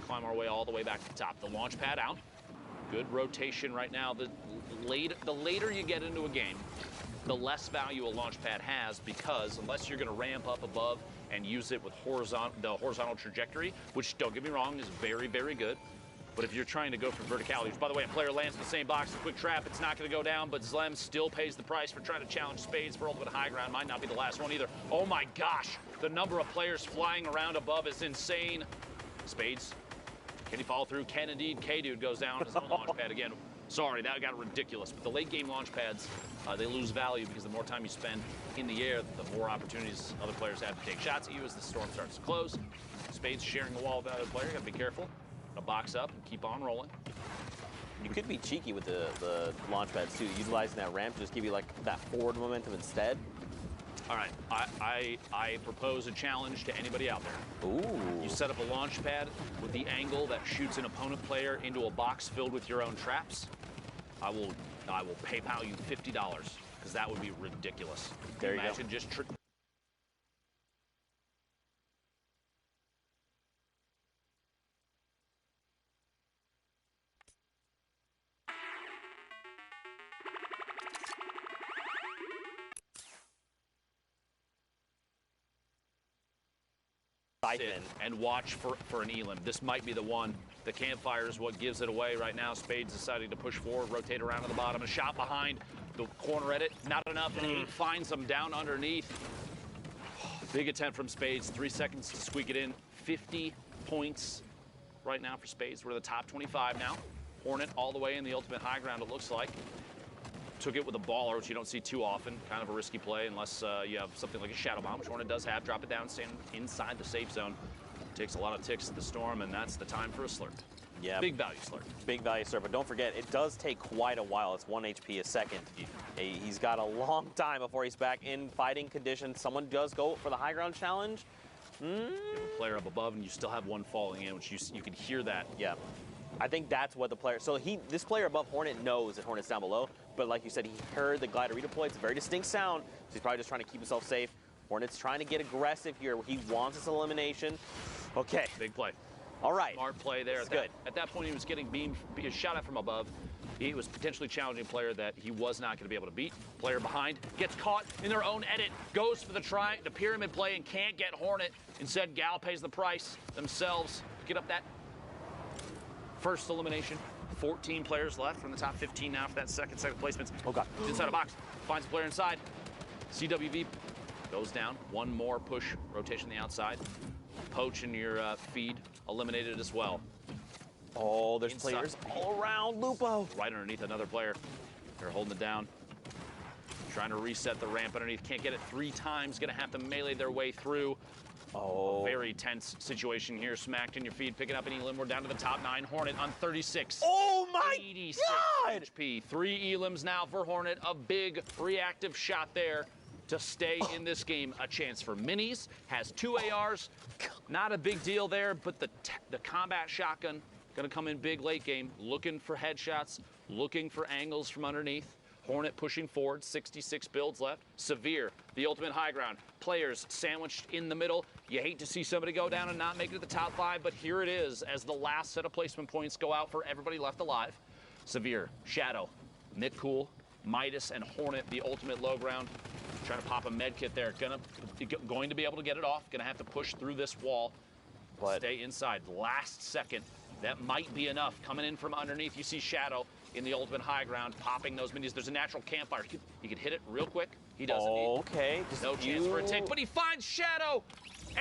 climb our way all the way back to the top. The launch pad out. Good rotation right now. The later you get into a game, the less value a launch pad has, because unless you're going to ramp up above and use it with the horizontal trajectory, which, don't get me wrong, is very, very good. But if you're trying to go for verticality, which, by the way, a player lands in the same box, a quick trap, it's not going to go down, but Zlem still pays the price for trying to challenge Spades for ultimate high ground. Might not be the last one either. Oh my gosh, the number of players flying around above is insane. Spades, can he follow through? Can indeed. K-Dude goes down as a launch pad again. Sorry, that got ridiculous. But the late game launch pads, they lose value because the more time you spend in the air, the more opportunities other players have to take shots at you as the storm starts to close. Spades sharing the wall with another player. Got to be careful. Got to box up and keep on rolling. You could be cheeky with the launch pads too, utilizing that ramp to just give you like that forward momentum instead. All right, I propose a challenge to anybody out there. Ooh. You set up a launch pad with the angle that shoots an opponent player into a box filled with your own traps. I will PayPal you $50 because that would be ridiculous. There you Imagine go. just and watch for an Elim. This might be the one. The campfire is what gives it away right now. Spades deciding to push forward, rotate around to the bottom. A shot behind the corner edit. Not enough, and 8 finds them down underneath. Big attempt from Spades. 3 seconds to squeak it in. 50 points right now for Spades. We're the top 25 now. Hornet all the way in the ultimate high ground, it looks like. Took it with a baller, which you don't see too often. Kind of a risky play unless you have something like a Shadow Bomb, which Hornet does have. Drop it down, stand inside the safe zone. Takes a lot of ticks to the storm, and that's the time for a slurp. Yeah. Big value slurp. Big value slurp, but don't forget, it does take quite a while. It's 1 HP a second. He's got a long time before he's back in fighting condition. Someone does go for the high ground challenge. You have a player up above, and you still have one falling in, which you can hear that. Yeah. I think that's what the player, so this player above Hornet knows that Hornet's down below, but like you said, he heard the glider redeploy. It's a very distinct sound, so he's probably just trying to keep himself safe. Hornet's trying to get aggressive here. He wants this elimination. Okay. Big play. All right. Smart play there. At that point, he was getting shot at from above. He was potentially challenging a player that he was not going to be able to beat. Player behind gets caught in their own edit, goes for the pyramid play and can't get Hornet. Instead, Gal pays the price themselves. Get up that first elimination. 14 players left from the top 15 now for that second placement. Oh, God. Inside a box. Finds a player inside. CWV goes down. One more push rotation on the outside. Poach in your feed eliminated as well. Oh, there's players all around Lupo. Right underneath another player. They're holding it down. Trying to reset the ramp underneath. Can't get it 3 times. Going to have to melee their way through. Oh. Very tense situation here. Smacked in your feed, picking up an Elim. We're down to the top 9. Hornet on 36. Oh my 86 God! HP. 3 Elims now for Hornet. A big reactive shot there to stay in this game. A chance for minis. Has 2 ARs. Not a big deal there, but the combat shotgun going to come in big late game. Looking for headshots. Looking for angles from underneath. Hornet pushing forward, 66 builds left. Severe, the ultimate high ground. Players sandwiched in the middle. You hate to see somebody go down and not make it to the top 5, but here it is as the last set of placement points go out for everybody left alive. Severe, Shadow, Nick Cool, Midas, and Hornet, the ultimate low ground. Trying to pop a med kit there. Going to be able to get it off. Going to have to push through this wall. But stay inside. Last second. That might be enough. Coming in from underneath, you see Shadow in the ultimate high ground, popping those minis. There's a natural campfire. He could hit it real quick. He doesn't. Okay. No chance for a take, but he finds Shadow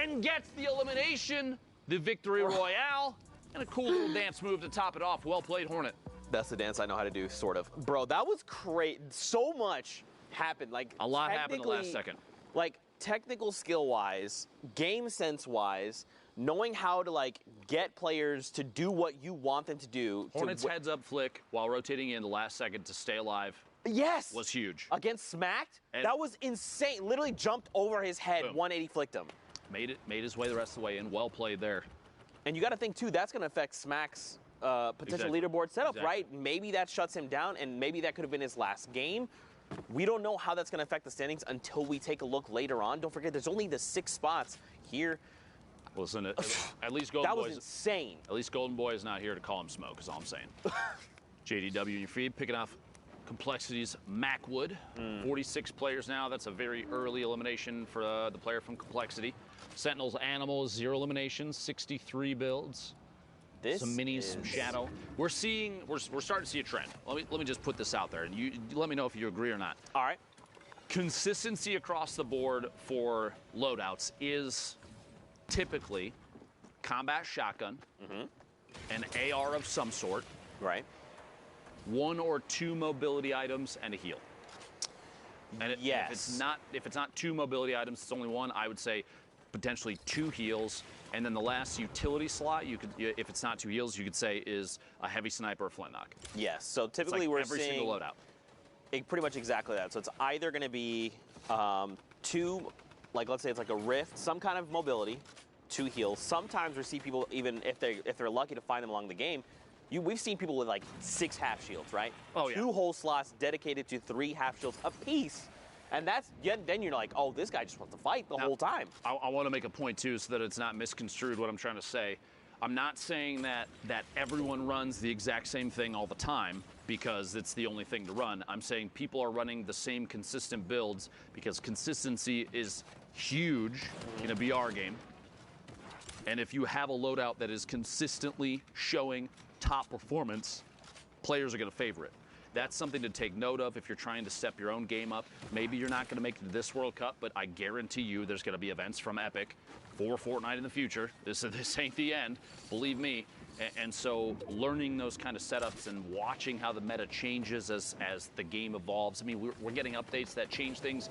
and gets the elimination, the victory royale, and a cool little dance move to top it off. Well played, Hornet. That's the dance I know how to do, sort of. Bro, that was great. So much happened. Like a lot happened in the last second. Like technical skill-wise, game sense-wise, knowing how to like get players to do what you want them to do. Hornet's heads up flick while rotating in the last second to stay alive. Yes. Was huge. Against Smacked, that was insane. Literally jumped over his head, boom. 180 flicked him. Made his way the rest of the way in. Well played there. And you got to think too, that's going to affect Smack's potential leaderboard setup, right? Maybe that shuts him down, and maybe that could have been his last game. We don't know how that's going to affect the standings until we take a look later on. Don't forget, there's only the 6 spots here. Listen, at least Golden That was Boy's insane. At least Golden Boy is not here to call him smoke, is all I'm saying. JDW in your feed, picking off Complexity's Macwood. 46 players now. That's a very early elimination for the player from Complexity. Sentinel's Animal, 0 eliminations, 63 builds. Some minis, some shadow. We're starting to see a trend. Let me just put this out there, and you let me know if you agree or not. All right. Consistency across the board for loadouts is typically combat shotgun, an AR of some sort, Right. 1 or 2 mobility items, and a heal. And Yes. if it's not 2 mobility items, it's only 1. I would say potentially 2 heals, and then the last utility slot, if it's not 2 heals, you could say is a heavy sniper or flintlock. Yes. So It's typically like we're every seeing single loadout. pretty much exactly that. So it's either going to be 2, like let's say it's like a rift, some kind of mobility, 2 heals. Sometimes we see people, even if they're lucky to find them along the game, we've seen people with like 6 half shields, right? Oh, yeah. 2 whole slots dedicated to 3 half shields apiece. And then you're like, oh, this guy just wants to fight the whole time. I want to make a point too, so that it's not misconstrued what I'm trying to say. I'm not saying that everyone runs the exact same thing all the time because it's the only thing to run. I'm saying people are running the same consistent builds because consistency is huge in a BR game. And if you have a loadout that is consistently showing top performance, players are going to favor it. That's something to take note of if you're trying to step your own game up. Maybe you're not going to make it to this World Cup, but I guarantee you there's going to be events from Epic for Fortnite in the future. This ain't the end, believe me. And so learning those kind of setups and watching how the meta changes as the game evolves. I mean, we're getting updates that change things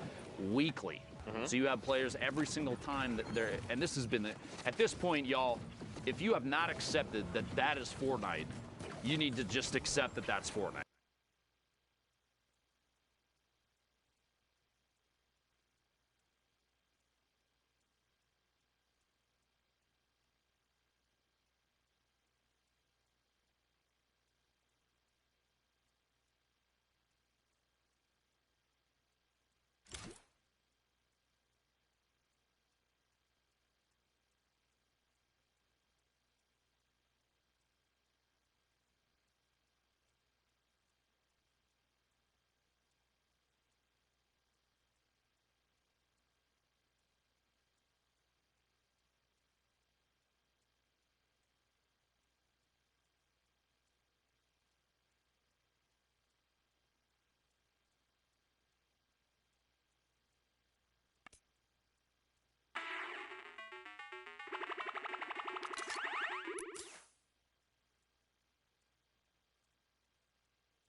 weekly. So you have players every single time that they're, and this has been, at this point, y'all, if you have not accepted that is Fortnite, you need to just accept that that's Fortnite.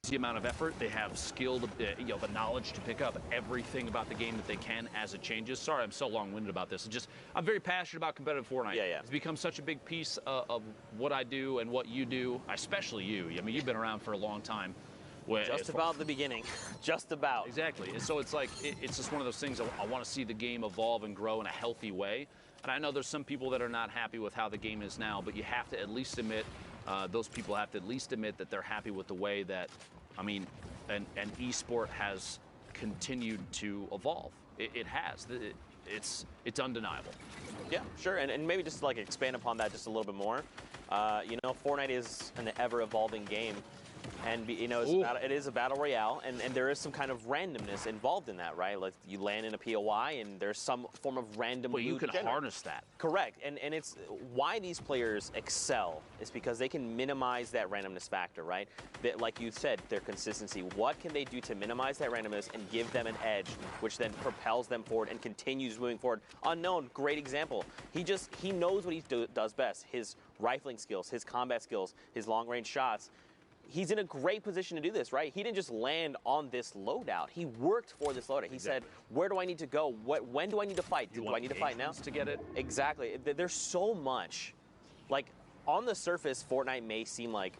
The amount of effort they have, skill, the knowledge to pick up everything about the game that they can as it changes. Sorry, I'm so long-winded about this. I'm very passionate about competitive Fortnite. Yeah. It's become such a big piece of what I do and what you do, especially you. I mean, you've been around for a long time. Just about the beginning. Just about. Exactly. And so it's like it's just one of those things. I want to see the game evolve and grow in a healthy way. And I know there's some people that are not happy with how the game is now, but you have to at least admit. Those people have to at least admit that they're happy with the way that, I mean, an esport has continued to evolve. It has. It's undeniable. Yeah, sure. And maybe just like expand upon that just a little bit more. Fortnite is an ever-evolving game. And it is a battle royale, and there is some kind of randomness involved in that, right? Like you land in a POI, and there's some form of random. Well, you loot can generated. harness that. Correct, and it's why these players excel is because they can minimize that randomness factor, right? Like you said, their consistency. What can they do to minimize that randomness and give them an edge, which then propels them forward and continues moving forward? Unknown, great example. He knows what he does best. His rifling skills, his combat skills, his long-range shots. He's in a great position to do this, right? He didn't just land on this loadout. He worked for this loadout. He said, where do I need to go? When do I need to fight? Do I need to fight now? To get it? Exactly. There's so much. Like, on the surface, Fortnite may seem like,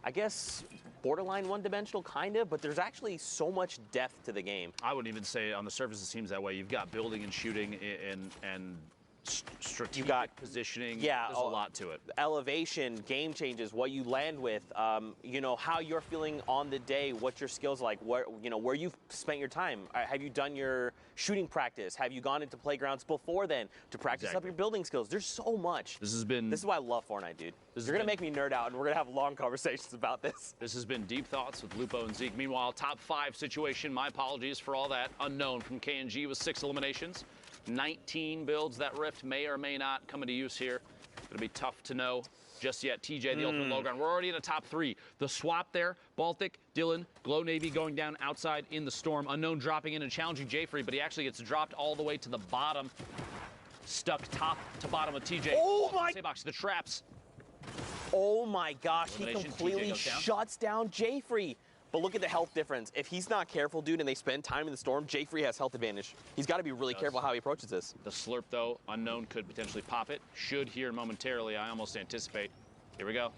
I guess, borderline one-dimensional, kind of, but there's actually so much depth to the game. I wouldn't even say on the surface it seems that way. You've got building and shooting and Strategic positioning. Yeah, there's a lot to it. Elevation, game changes, what you land with, you know, how you're feeling on the day, what your skills like, where you've spent your time. Have you done your shooting practice? Have you gone into playgrounds before then to practice up your building skills? There's so much. This is why I love Fortnite, dude. You're gonna make me nerd out, and we're gonna have long conversations about this. This has been Deep Thoughts with Lupo and Zeke. Meanwhile, top 5 situation. My apologies for all that. Unknown from KNG with 6 eliminations. 19 builds. That Rift may or may not come into use here. It'll be tough to know just yet. TJ, the ultimate low ground. We're already in the top 3. The swap there, Baltic, Dylan, Glow Navy going down outside in the storm. Unknown dropping in and challenging Jayfree, but he actually gets dropped all the way to the bottom. Stuck top to bottom of TJ. Oh my! Box, the traps. Oh my gosh, he completely shuts down Jayfree. But look at the health difference. If he's not careful, dude, and they spend time in the storm, Jayfree has health advantage. He's got to be really careful how he approaches this. The slurp, though, Unknown could potentially pop it. Should here momentarily, I almost anticipate. Here we go.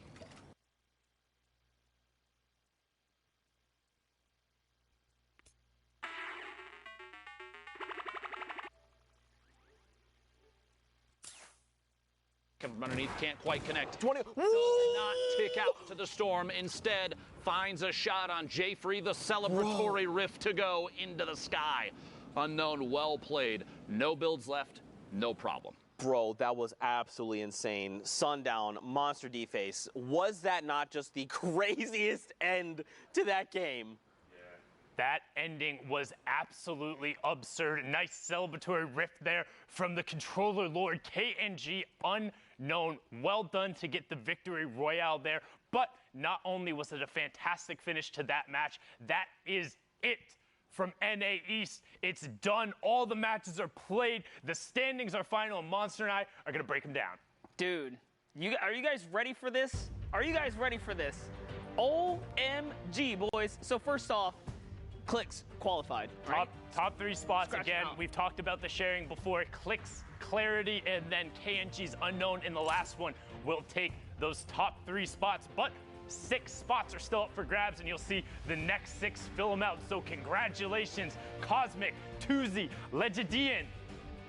Coming from underneath, can't quite connect. 20. Does not tick out to the storm. Instead, finds a shot on Jayfree, the celebratory rift to go into the sky. Unknown, well played. No builds left, no problem. Bro, that was absolutely insane. Sundown, Monster D-Face. Was that not just the craziest end to that game? That ending was absolutely absurd. Nice celebratory rift there from the controller lord KNG. Unknown. Well done to get the victory royale there. But not only was it a fantastic finish to that match, that is it from NA East. It's done. All the matches are played. The standings are final, and Monster and I are going to break them down. Dude, are you guys ready for this? Are you guys ready for this? OMG, boys. So first off, Clix qualified. Right? Top 3 spots Scratch again. We've talked about the sharing before. Clix, Clarity, and then KNG's Unknown in the last one will take those top 3 spots. But 6 spots are still up for grabs, and you'll see the next 6 fill them out. So congratulations, Cosmic, Tuzi, Legidian,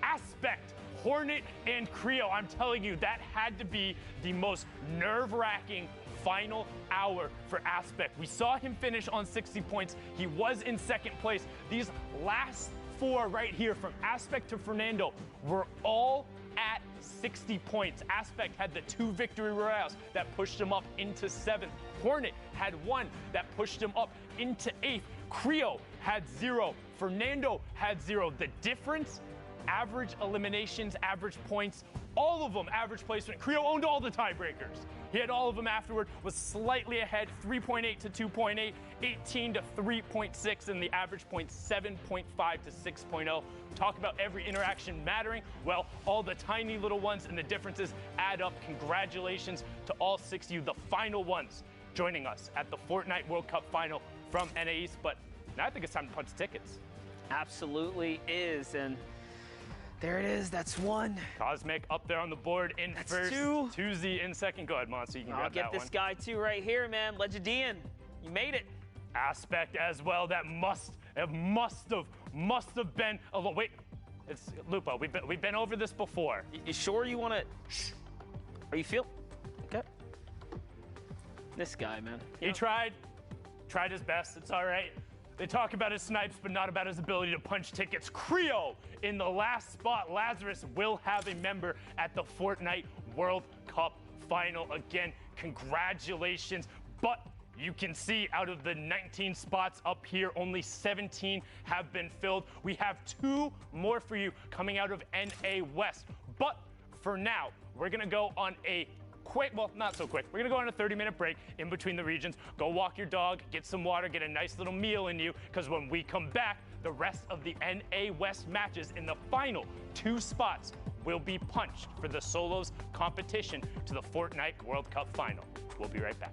Aspect, Hornet, and Creo. I'm telling you, that had to be the most nerve-wracking final hour for Aspect. We saw him finish on 60 points. He was in 2nd place. These last 4 right here, from Aspect to Fernando, were all at 60 points. Aspect had the 2 victory royales that pushed him up into 7th. Hornet had 1 that pushed him up into 8th. Creo had 0. Fernando had 0. The difference, average eliminations, average points, all of them average placement. Creo owned all the tiebreakers. He had all of them afterward, was slightly ahead, 3.8 to 2.8, 18 to 3.6, and the average point 7.5 to 6.0. Talk about every interaction mattering. Well, all the tiny little ones and the differences add up. Congratulations to all 6 of you, the final ones, joining us at the Fortnite World Cup final from NA East. But now I think it's time to punch tickets. Absolutely is, and there it is. That's 1. Cosmic up there on the board in That's first. 2. Tuzi in second. Go ahead, Monster. You can I'll grab get that this one. guy too right here, man. Legidian, you made it. Aspect as well. That must have been. Oh wait, it's Lupo. We've been over this before. You sure you want to? Are you feel? Okay. This guy, man. He tried his best. It's all right. They talk about his snipes, but not about his ability to punch tickets. Creo in the last spot. Lazarus will have a member at the Fortnite World Cup final. Again, congratulations. But you can see out of the 19 spots up here, only 17 have been filled. We have 2 more for you coming out of NA West. But for now, we're going to go on a quick, well, not so quick. We're going to go on a 30-minute break in between the regions. Go walk your dog, get some water, get a nice little meal in you, because when we come back, the rest of the NA West matches in the final 2 spots will be punched for the solos competition to the Fortnite World Cup final. We'll be right back.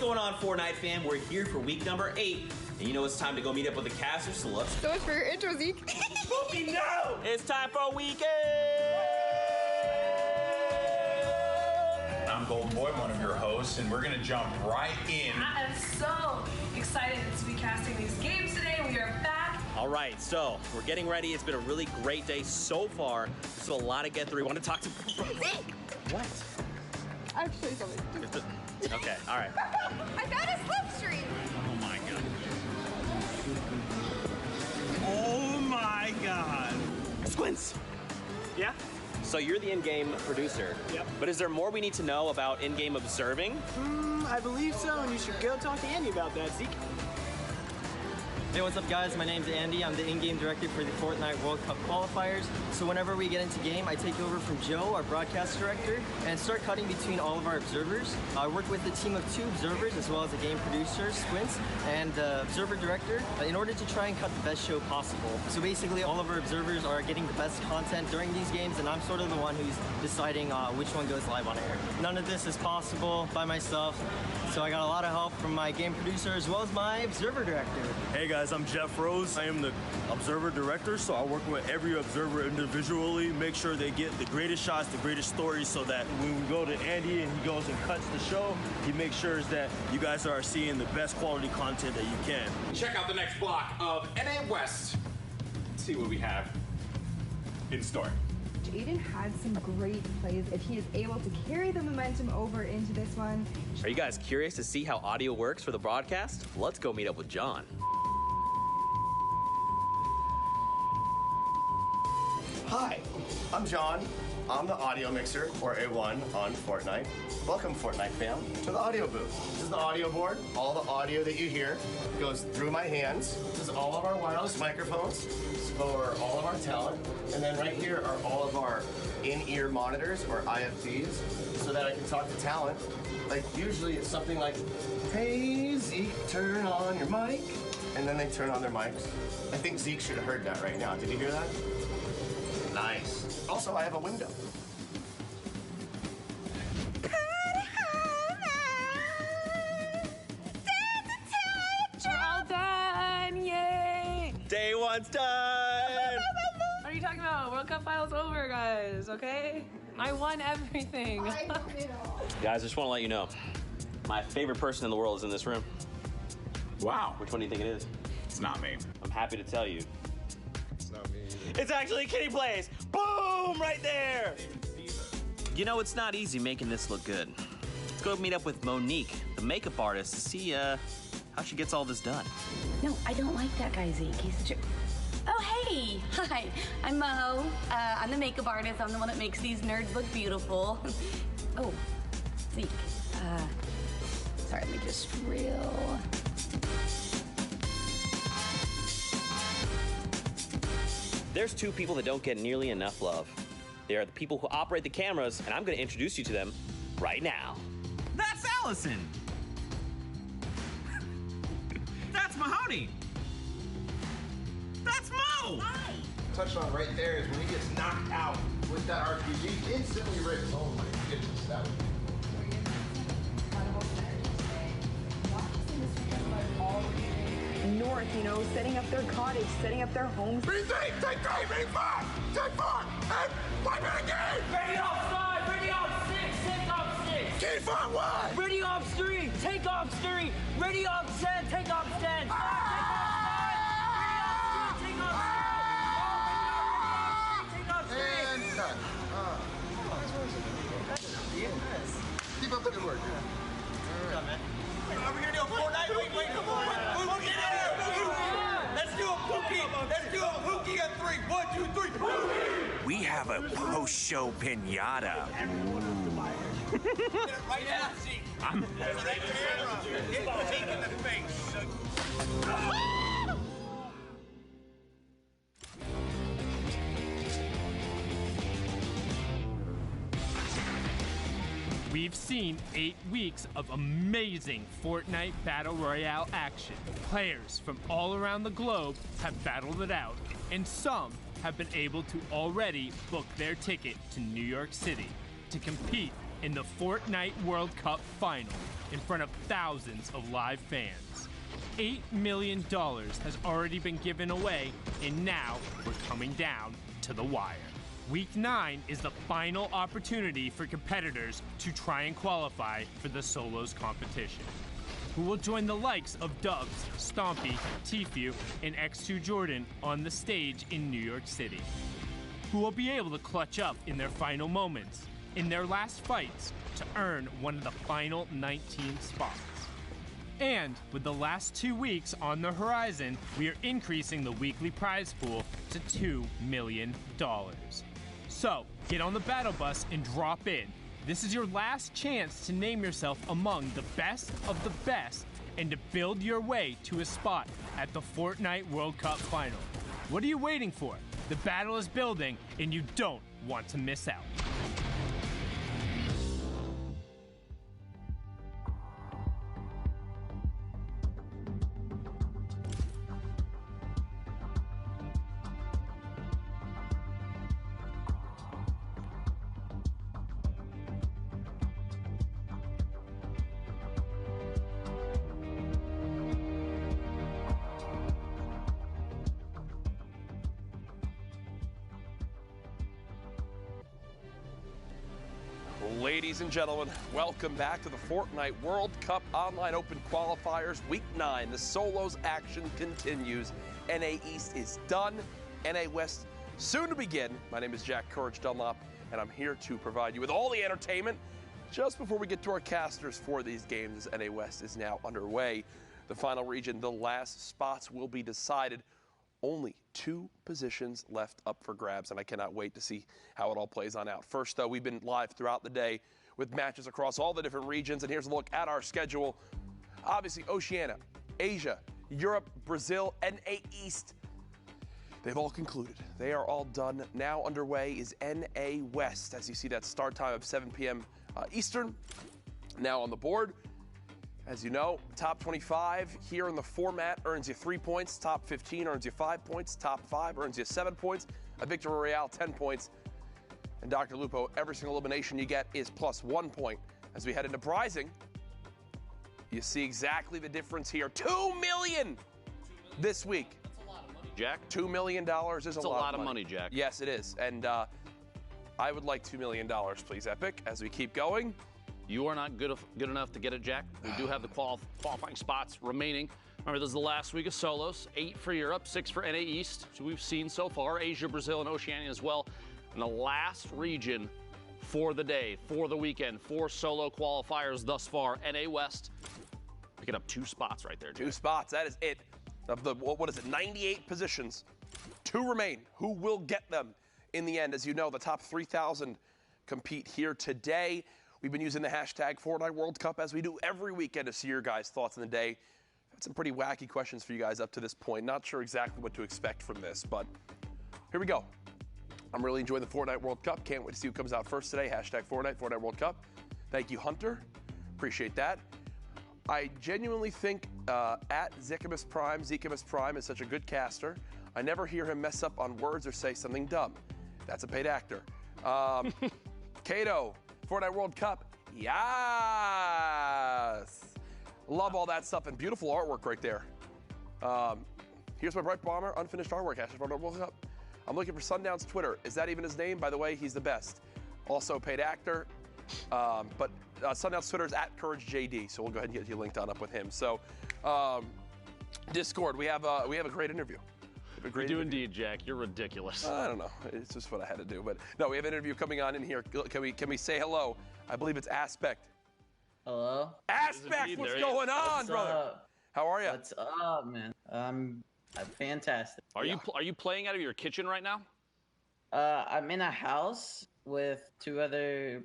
going on, Fortnite fam? We're here for week number 8, and you know it's time to go meet up with the casters, so let's... So much for your intro, Zeke. Poopy, no! It's time for weekend! I'm Golden Boy, one of your hosts, and we're gonna jump right in. I am so excited to be casting these games today. We are back. All right, so we're getting ready. It's been a really great day so far. There's a lot to get through. We want to talk to... What? Actually, something. Okay, all right. I found a slipstream. Oh my god. Oh my god. Squints! Yeah? So you're the in-game producer. Yep. But is there more we need to know about in-game observing? I believe so, and you should go talk to Andy about that, Zeke. Hey, what's up guys? My name's Andy. I'm the in-game director for the Fortnite World Cup qualifiers. So whenever we get into game, I take over from Joe, our broadcast director, and start cutting between all of our observers. I work with a team of 2 observers as well as a game producer, Squints, and the observer director in order to try and cut the best show possible. So basically all of our observers are getting the best content during these games, and I'm sort of the one who's deciding which one goes live on air. None of this is possible by myself, so I got a lot of help from my game producer as well as my observer director. Hey guys, I'm Jeff Rose. I am the observer director, so I work with every observer individually, make sure they get the greatest shots, the greatest stories, so that when we go to Andy and he goes and cuts the show, he makes sure that you guys are seeing the best quality content that you can. Check out the next block of NA West. Let's see what we have in store. Aiden had some great plays, and he is able to carry the momentum over into this one. Are you guys curious to see how audio works for the broadcast? Let's go meet up with John. Hi, I'm John. I'm the audio mixer, or A1, on Fortnite. Welcome, Fortnite fam, to the audio booth. This is the audio board. All the audio that you hear goes through my hands. This is all of our wireless microphones for all of our talent. And then right here are all of our in-ear monitors, or IFTs, so that I can talk to talent. Like, usually it's something like, hey, Zeke, turn on your mic. And then they turn on their mics. I think Zeke should have heard that right now. Did you hear that? Nice. Also, I have a window. All done! Yay! Day 1's done! What are you talking about? World Cup finals over, guys, okay? I won everything. Guys, I just want to let you know, my favorite person in the world is in this room. Wow. Which one do you think it is? It's not me. I'm happy to tell you. It's not me. It's actually Kitty Plays. Boom! Right there. You know, it's not easy making this look good. Let's go meet up with Monique, the makeup artist, to see how she gets all this done. No, I don't like that guy, Zeke. He's such a... Oh, hey! Hi, I'm Mo. I'm the makeup artist. I'm the one that makes these nerds look beautiful. Oh, Zeke. Sorry, let me just reel. There's 2 people that don't get nearly enough love. They are the people who operate the cameras, and I'm going to introduce you to them right now. That's Allison. That's Mahoney. That's Mo. Hi. Touched on right there is when he gets knocked out with that RPG, instantly rips. Oh my goodness, that was North, you know, setting up their cottage, setting up their homes. take 3, take 5, take 4, and 5 minute game! Ready off 5, ready off 6, take off 6. Keep on 1! Ready off 3, take off 3. Ready off 10, take off 10. Take off 5, ready off 3, take off 3. And done. Keep up the good work. Are we gonna do a Fortnite? Wait, come on. Let's do a Pookie. Let's do a Pookie on 3. 1, 2, 3. Pookie. We have a post-show pinata. Right now, see. I'm taking the face. We've seen 8 weeks of amazing Fortnite Battle Royale action. Players from all around the globe have battled it out, and some have been able to already book their ticket to New York City to compete in the Fortnite World Cup final in front of thousands of live fans. $8 million has already been given away, and now we're coming down to the wire. Week 9 is the final opportunity for competitors to try and qualify for the solos competition. Who will join the likes of Dubs, Stompy, Tfue, and X2 Jordan on the stage in New York City? Who will be able to clutch up in their final moments, in their last fights, to earn one of the final 19 spots? And with the last 2 weeks on the horizon, we are increasing the weekly prize pool to $2 million. So, get on the battle bus and drop in. This is your last chance to name yourself among the best of the best and to build your way to a spot at the Fortnite World Cup final. What are you waiting for? The battle is building, and you don't want to miss out. Ladies and gentlemen, welcome back to the Fortnite World Cup Online Open Qualifiers Week 9. The solos action continues. NA East is done. NA West soon to begin. My name is Jack Courage Dunlop, and I'm here to provide you with all the entertainment just before we get to our casters for these games. NA West is now underway. The final region, the last spots will be decided. Only 2 positions left up for grabs, and I cannot wait to see how it all plays on out. First, though, we've been live throughout the day with matches across all the different regions, and here's a look at our schedule. Obviously, Oceania, Asia, Europe, Brazil, NA East. They've all concluded. They are all done. Now underway is NA West, as you see that start time of 7 p.m. Eastern. Now on the board. As you know, top 25 here in the format earns you 3 points. Top 15 earns you 5 points. Top 5 earns you 7 points. A Victory Royale, 10 points. And Dr. Lupo, every single elimination you get is plus 1 point. As we head into prizing, you see exactly the difference here. $2 million this week. That's a lot of money, Jack. $2 million is a lot of money, Jack. Yes, it is. And I would like $2 million, please, Epic, as we keep going. You are not good enough to get it, Jack. We do have the qualifying spots remaining. Remember, this is the last week of solos. 8 for Europe, 6 for NA East, which we've seen so far. Asia, Brazil, and Oceania as well. And the last region for the day, for the weekend, 4 solo qualifiers thus far. NA West picking up 2 spots right there, Jack. 2 spots, that is it. Of the, what is it, 98 positions. 2 remain. Who will get them in the end? As you know, the top 3,000 compete here today. We've been using the hashtag Fortnite World Cup as we do every weekend to see your guys' thoughts in the day. Had some pretty wacky questions for you guys up to this point. Not sure exactly what to expect from this, but here we go. I'm really enjoying the Fortnite World Cup. Can't wait to see who comes out first today. Hashtag Fortnite World Cup. Thank you, Hunter. Appreciate that. I genuinely think at Zikamus Prime is such a good caster. I never hear him mess up on words or say something dumb. That's a paid actor. Kato. Fortnite World Cup, yes! Love all that stuff and beautiful artwork right there. Here's my Bright Bomber, unfinished artwork, hashtag Fortnite World Cup. I'm looking for Sundown's Twitter. Is that even his name? By the way, he's the best. Also paid actor, but Sundown's Twitter is at CourageJD, so we'll go ahead and get you linked on up with him. So, Discord, we have a great interview. We do indeed, Jack. You're ridiculous. I don't know. It's just what I had to do. But no, we have an interview coming on in here. Can we say hello? I believe it's Aspect. Hello? Aspect, what's going on, brother? Up? How are you? What's up, man? I'm fantastic. Are you playing out of your kitchen right now? I'm in a house with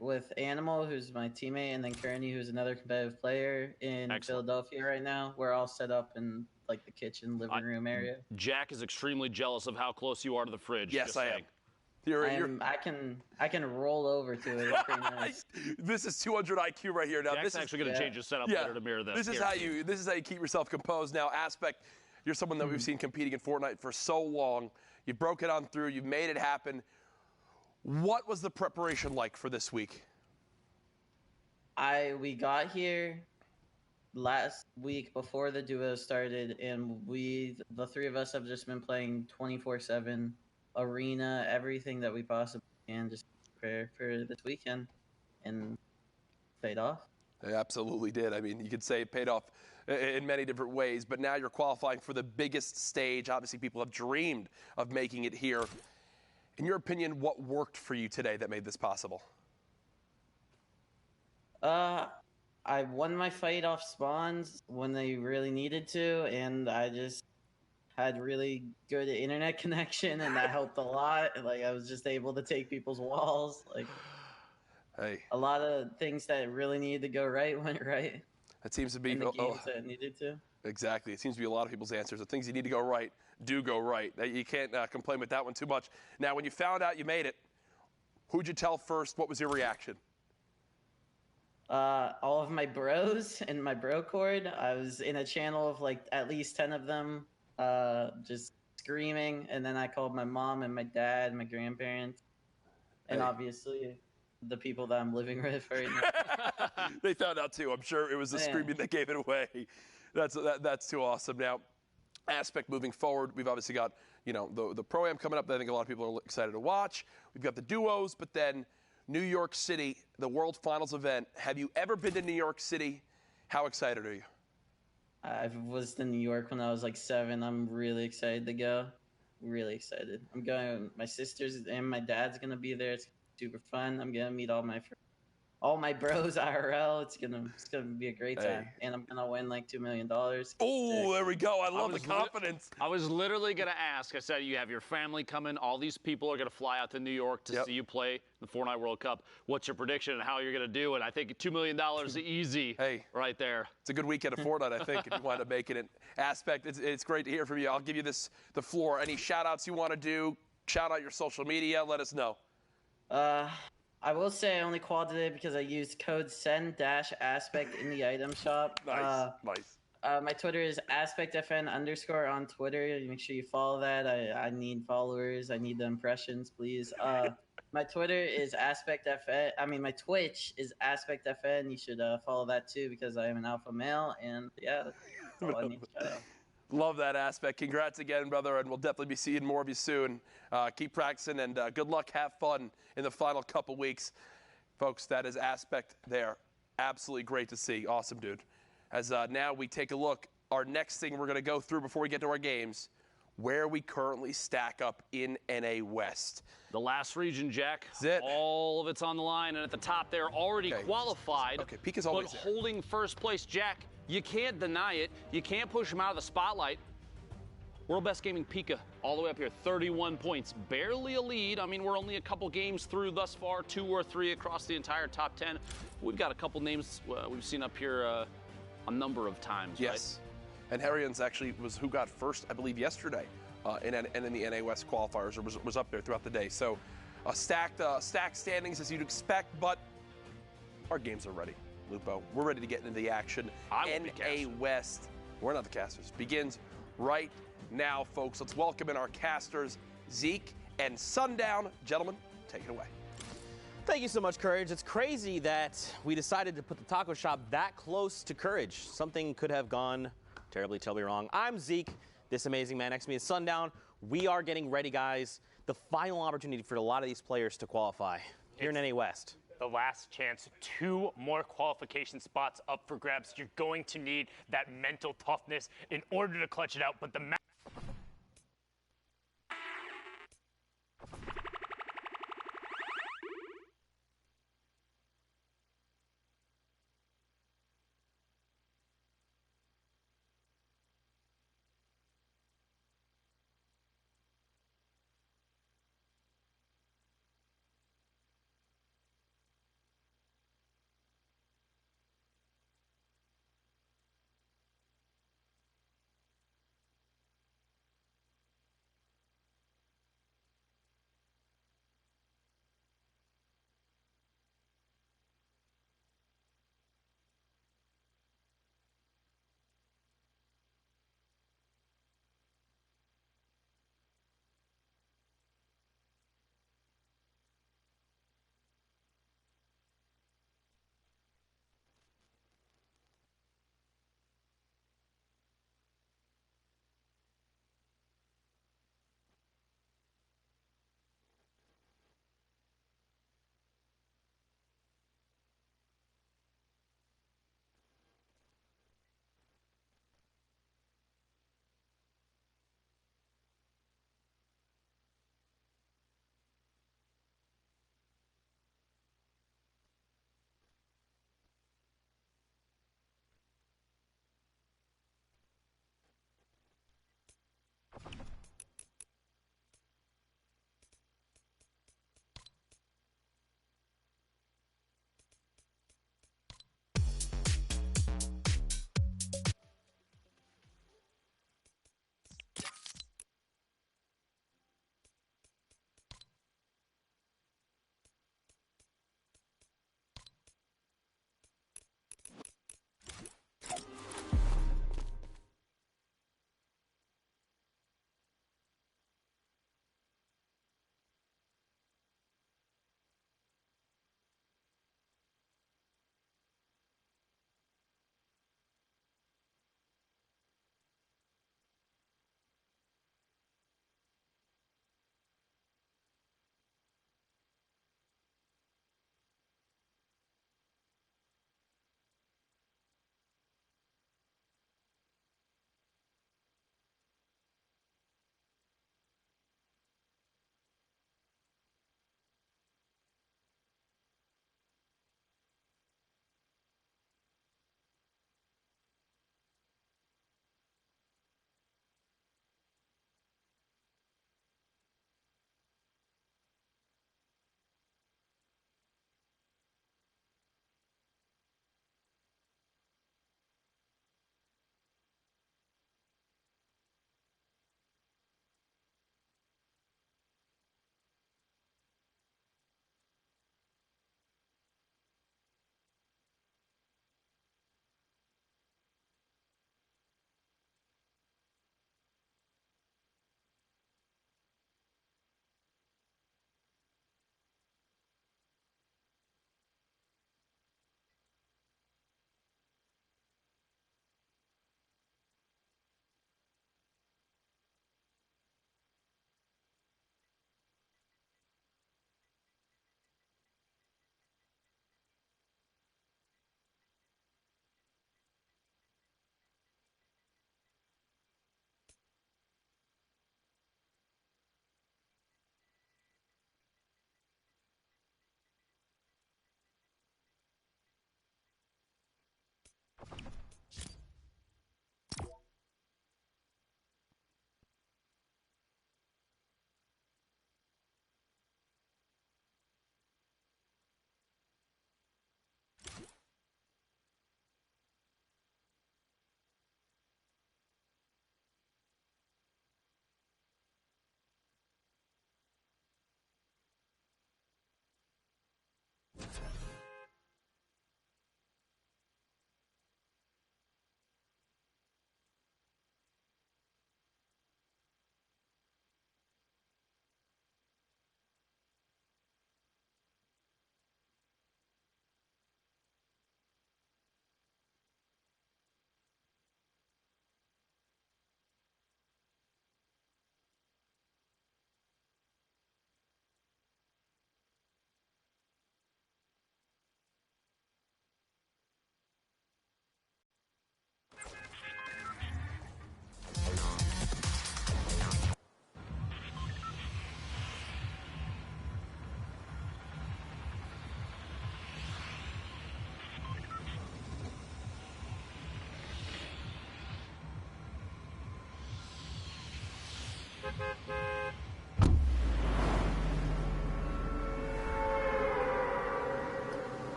with Animal, who's my teammate, and then Kearney, who's another competitive player in Philadelphia right now. We're all set up in like the kitchen, living room area. Jack is extremely jealous of how close you are to the fridge. Yes, I am. I can roll over to it. It's pretty nice. This is 200 IQ right here. Now Jack's this actually going to change his setup later to mirror this. This is how you keep yourself composed. Now, Aspect, you're someone that we've seen competing in Fortnite for so long. You broke it on through. You've made it happen. What was the preparation like for this week? We got here last week before the duo started, and the three of us have just been playing 24/7 arena, everything that we possibly can, just prepare for this weekend, and paid off. It absolutely did. I mean, you could say it paid off in many different ways, but now you're qualifying for the biggest stage. Obviously, people have dreamed of making it here. In your opinion, what worked for you today that made this possible? I won my fight off spawns when they really needed to, and I just had really good internet connection, and that helped a lot. Like, I was just able to take people's walls. Like, hey, a lot of things that really needed to go right went right. That seems to be in the games that needed to. Exactly. It seems to be a lot of people's answers. The things you need to go right do go right. You can't complain with that one too much. Now, when you found out you made it, who'd you tell first? What was your reaction? All of my bros and my bro cord. I was in a channel of like at least 10 of them, just screaming. And then I called my mom and my dad, my grandparents, and obviously the people that I'm living with right now. They found out too. I'm sure it was the screaming that gave it away. That's too awesome. Now, Aspect moving forward, we've obviously got, you know, the Pro-Am coming up that I think a lot of people are excited to watch. We've got the duos, but then New York City, the World Finals event. Have you ever been to New York City? How excited are you? I was to New York when I was like 7. I'm really excited to go. Really excited. I'm going. My sisters and my dad's gonna be there. It's super fun. I'm gonna meet all my bros IRL. It's gonna be a great time, and I'm gonna win like $2 million. Oh, there we go. I love the confidence. I was literally gonna ask. I said you have your family coming. All these people are gonna fly out to New York to see you play the Fortnite World Cup. What's your prediction and how you're gonna do? And I think $2 million is easy. Right there. It's a good weekend of Fortnite, I think, if you wind up making it. Aspect, it's great to hear from you. I'll give you the floor. Any shout outs you want to do? Shout out your social media. Let us know. I will say I only qualified today because I used code SEND-ASPECT in the item shop. Nice. My Twitter is AspectFN_ on Twitter. Make sure you follow that. I need followers. I need the impressions, please. My Twitter is AspectFN. I mean, my Twitch is AspectFN. You should follow that too because I am an alpha male. And yeah, that's all I need to shout out. Love that Aspect. Congrats again, brother, and we'll definitely be seeing more of you soon. Keep practicing, and good luck. Have fun in the final couple weeks. Folks, that is Aspect there. Absolutely great to see. Awesome, dude. As now we take a look, our next thing we're going to go through before we get to our games, where we currently stack up in NA West. The last region, Jack. That's it. All of it's on the line, and at the top there, already qualified. Okay, Pika's always but there. holding first place, Jack. You can't deny it. You can't push him out of the spotlight. World Best Gaming Pika all the way up here, 31 points. Barely a lead. I mean, we're only a couple games through thus far, 2 or 3 across the entire top 10. We've got a couple names we've seen up here a number of times, yes. Right? And Harrians actually was who got first, I believe, yesterday in the NA West qualifiers, or was up there throughout the day. So stacked standings as you'd expect, but our games are ready. Lupo, we're ready to get into the action. NA West, we're not the casters, begins right now, folks. Let's welcome in our casters, Zeke and Sundown. Gentlemen, take it away. Thank you so much, Courage. It's crazy that we decided to put the taco shop that close to Courage. Something could have gone terribly wrong. I'm Zeke. This amazing man next to me is Sundown. We are getting ready, guys. The final opportunity for a lot of these players to qualify here in NA West. The last chance, 2 more qualification spots up for grabs. You're going to need that mental toughness in order to clutch it out, but the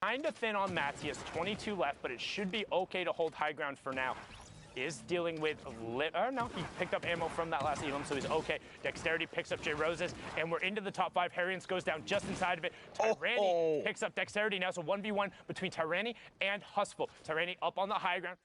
Kind of thin on mats. He has 22 left, but it should be okay to hold high ground for now. Is dealing with no, he picked up ammo from that last Elam, so he's okay. Dexterity picks up J Roses, and we're into the top 5. Harrians goes down just inside of it. Tyranny picks up Dexterity now, so 1v1 between Tyranny and Husful. Tyranny up on the high ground.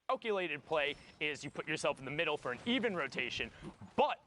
Calculated play is you put yourself in the middle for an even rotation, but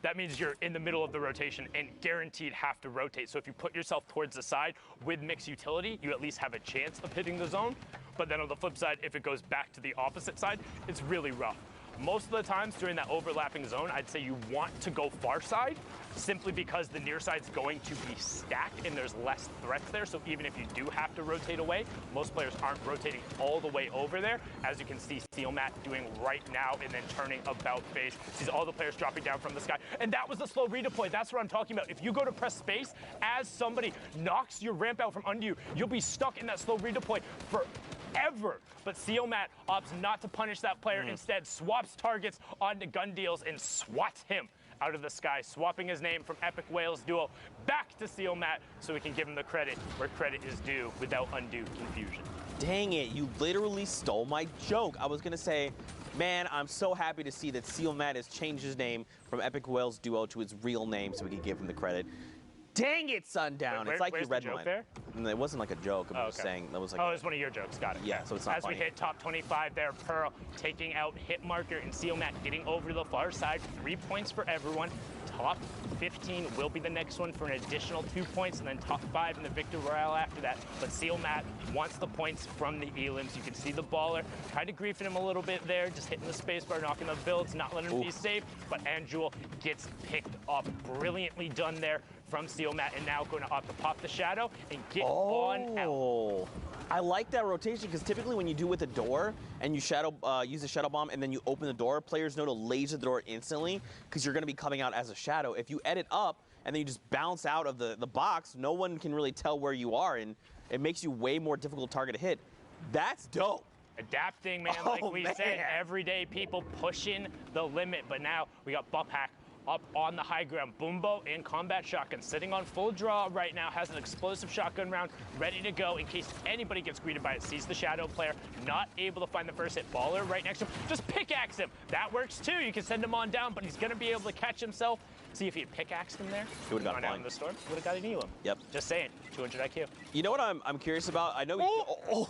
that means you're in the middle of the rotation and guaranteed have to rotate. So if you put yourself towards the side with mixed utility, you at least have a chance of hitting the zone. But then on the flip side, if it goes back to the opposite side, it's really rough. Most of the times during that overlapping zone, I'd say you want to go far side simply because the near side's going to be stacked and there's less threats there. So even if you do have to rotate away, most players aren't rotating all the way over there. As you can see Steelmat doing right now and then turning about face. Sees all the players dropping down from the sky. And that was the slow redeploy. That's what I'm talking about. If you go to press space, as somebody knocks your ramp out from under you, you'll be stuck in that slow redeploy forever. But Steelmat opts not to punish that player, instead swaps targets onto gun deals and swats him out of the sky, swapping his name from Epic Whales Duo back to Steelmat so we can give him the credit where credit is due without undue confusion. Dang it, you literally stole my joke. I was gonna say, man, I'm so happy to see that Steelmat has changed his name from Epic Whales Duo to his real name so we can give him the credit. Dang it, Sundown. It's like you read mine. There? It wasn't like a joke. I'm just saying that was like. Oh, it's one of your jokes. Got it. Yeah, so it's not As funny. we hit top 25 there, Pearl taking out Hit Marker and Steelmat getting over to the far side. 3 points for everyone. Top 15 will be the next one for an additional 2 points, and then top 5 in the Victor Royale after that. But Steelmat wants the points from the Elims. You can see the baller kind of griefing him a little bit there, just hitting the spacebar, knocking the builds, not letting him be safe. But Anjul gets picked up. Brilliantly done there from Steelmat, and now going to opt to pop the shadow and get on out. I like that rotation because typically when you do with a door and you use a shadow bomb and then you open the door, players know to laser the door instantly because you're going to be coming out as a shadow. If you edit up and then you just bounce out of the box, no one can really tell where you are, and it makes you way more difficult target to hit. That's dope. Adapting, man, like we said, everyday people pushing the limit. But now we got Buphack up on the high ground. Boombo in combat shotgun, sitting on full draw right now, has an explosive shotgun round ready to go in case anybody gets greeted by it. Sees the shadow player, not able to find the first hit. Baller right next to him, just pickaxe him. That works too. You can send him on down, but he's gonna be able to catch himself. See if he had pickaxed him there. He would have got out in the storm. Would have got an Elam. Yep. Just saying, 200 IQ. You know what I'm curious about? I know. So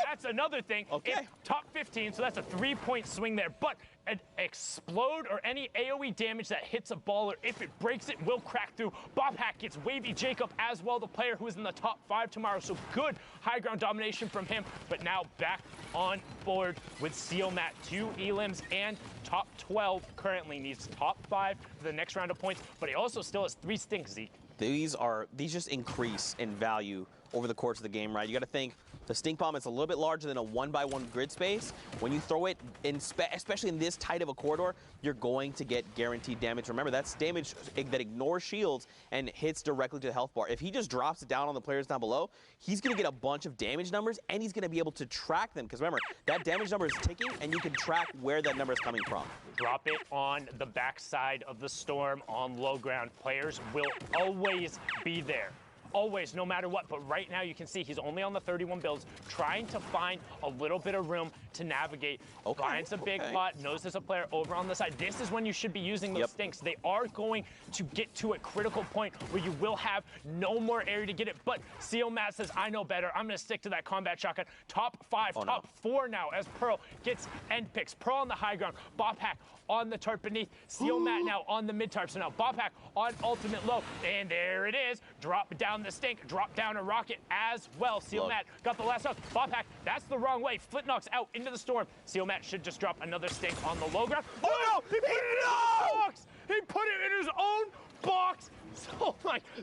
that's another thing. Okay. If top 15, so that's a 3-point swing there. But an explode or any AoE damage that hits a baller, if it breaks it, will crack through. Buphack gets Wavy Jacob as well, the player who is in the top 5 tomorrow. So good high ground domination from him. But now back on board with Sealmat. 2 Elims and top 12 currently. Needs top 5 for the next round of points. But he also still has 3 stinks, Zeke. These just increase in value over the course of the game, right? You got to think the stink bomb is a little bit larger than a 1x1 grid space. When you throw it in, especially in this tight of a corridor, you're going to get guaranteed damage. Remember, that's damage that ignores shields and hits directly to the health bar. If he just drops it down on the players down below, he's going to get a bunch of damage numbers, and he's going to be able to track them. Because remember, that damage number is ticking, and you can track where that number is coming from. Drop it on the backside of the storm on low ground. Players will always be there. Always, no matter what. But right now you can see he's only on the 31 builds, trying to find a little bit of room to navigate. Finds a big pot, knows there's a player over on the side. This is when you should be using those stinks. They are going to get to a critical point where you will have no more area to get it. But Sealmat says, I know better. I'm going to stick to that combat shotgun. Top 5, top 4 now as Pearl gets end picks. Pearl on the high ground. Buphack on the tarp beneath. Sealmat now on the mid tarp. So now Buphack on ultimate low. And there it is. Drop down the stink. Drop down a rocket as well. Sealmat got the last knock. Buphack, that's the wrong way. Flint knocks out into the storm. Sealmat should just drop another stink on the low ground. Oh no! He put it in his own box! He put it in his own box!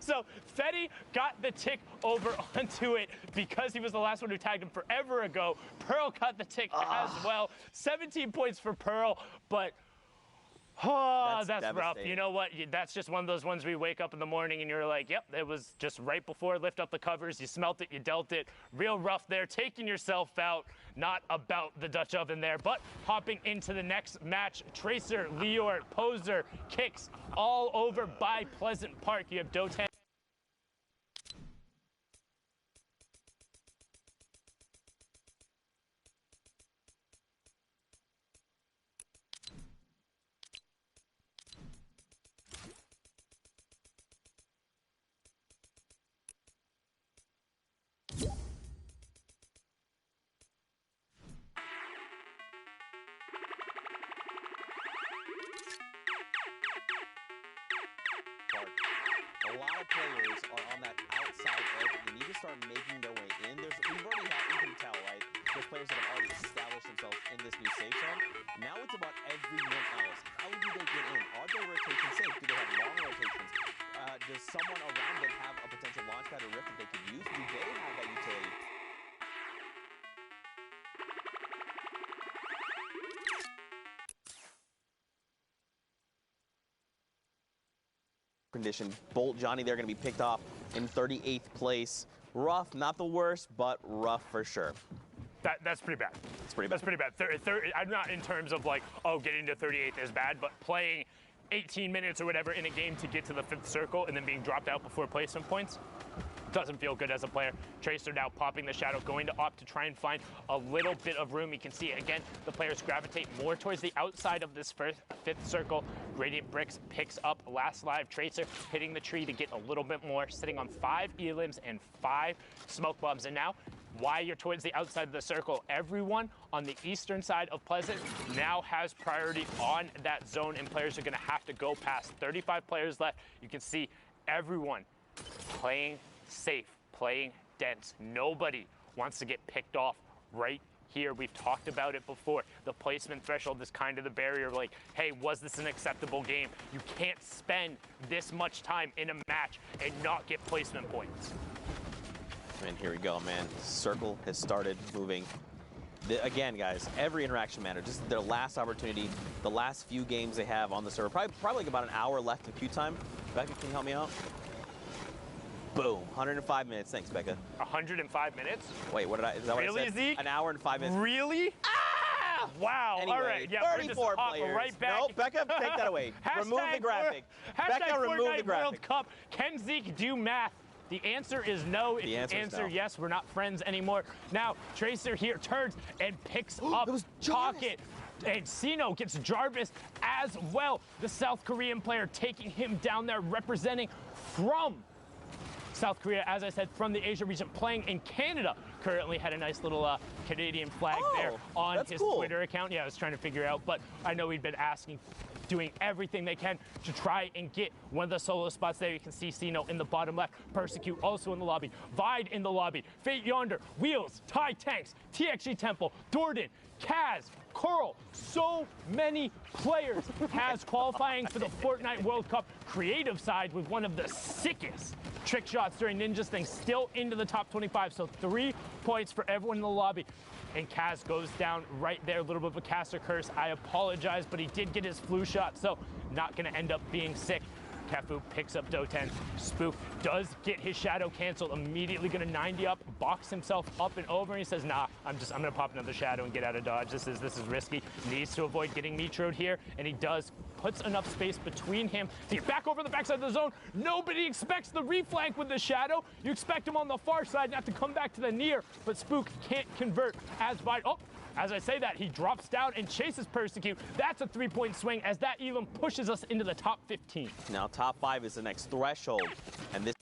So Fetty got the tick over onto it because he was the last one who tagged him forever ago. Pearl got the tick as well. 17 points for Pearl, but that's rough. You know what? That's just one of those ones where you wake up in the morning and you're like, yep, it was just right before lift up the covers. You smelt it, you dealt it. Real rough there, taking yourself out. Not about the Dutch oven there, but hopping into the next match. Tracer, Lior, Poser, Kicks all over by Pleasant Park. You have Dotan. A lot of players are on that outside edge. They need to start making their way in. You can tell, right? There's players that have already established themselves in this new safe zone. Now it's about everyone else. How do they get in? Are their rotations safe? Do they have long rotations? Does someone around them have a potential launch pad or rift that they could use? Do they have that utility? Condition. Bolt Johnny, they're going to be picked off in 38th place. Rough, not the worst, but rough for sure. That's pretty bad. It's pretty bad. That's pretty bad. I'm not in terms of like, getting to 38th is bad, but playing 18 minutes or whatever in a game to get to the 5th circle and then being dropped out before placement points doesn't feel good as a player. Tracer now popping the shadow, going to opt to try and find a little bit of room. You can see, again, the players gravitate more towards the outside of this 5th circle. Radiant Bricks picks up last live. Tracer hitting the tree to get a little bit more, sitting on 5 Elims and 5 smoke bombs. And now, why you're towards the outside of the circle, everyone on the eastern side of Pleasant now has priority on that zone, and players are going to have to go past. 35 players left. You can see everyone playing safe, playing dense. Nobody wants to get picked off right here. We've talked about it before. The placement threshold is kind of the barrier. Like, hey, was this an acceptable game? You can't spend this much time in a match and not get placement points. And here we go, man. Circle has started moving. Again, guys, every interaction matters. This is their last opportunity, the last few games they have on the server. Probably like about an hour left in queue time. Becca, can you help me out? Boom. 105 minutes. Thanks, Becca. 105 minutes? Wait, what did I? Is that what Really, I said? Zeke? An hour and 5 minutes. Really? Ah! Wow. Anyway, all right. Yeah, we're just 34 hopping players. right back. No, Becca, take that away. Remove the graphic. Becca, remove the Fortnite graphic. World Cup. Can Zeke do math? The answer is no. The answer is no. Yes, we're not friends anymore. Now, Tracer here turns and picks up Pocket. And Sino gets Jarvis as well. The South Korean player taking him down there, representing from South Korea, as I said, from the Asia region, playing in Canada. Currently had a nice little Canadian flag there on his Twitter account. Yeah, I was trying to figure out, but I know he'd been asking, doing everything they can to try and get one of the solo spots there. You can see Sino in the bottom left, Persecute also in the lobby, Vide in the lobby, Fate Yonder, Wheels, Ty Tanks, TXG Temple, Dordan, Kaz, Coral, so many players has qualifying for the Fortnite World Cup creative side with one of the sickest trick shots during Ninja's thing, still into the top 25. So 3 points for everyone in the lobby. And Kaz goes down right there, a little bit of a caster curse. I apologize, but he did get his flu shot, so not gonna end up being sick. Kefu picks up Doten. Spook does get his shadow canceled, immediately gonna 90 up, box himself up and over, and he says, nah, I'm gonna pop another shadow and get out of dodge. This is risky. Needs to avoid getting metroed here, and he does. Puts enough space between him to get back over the backside of the zone. Nobody expects the reflank with the shadow. You expect him on the far side not to come back to the near, but Spook can't convert as Vide. Oh, as I say that, he drops down and chases Persecute. That's a 3-point swing, as that even pushes us into the top 15. Now, top 5 is the next threshold, and this.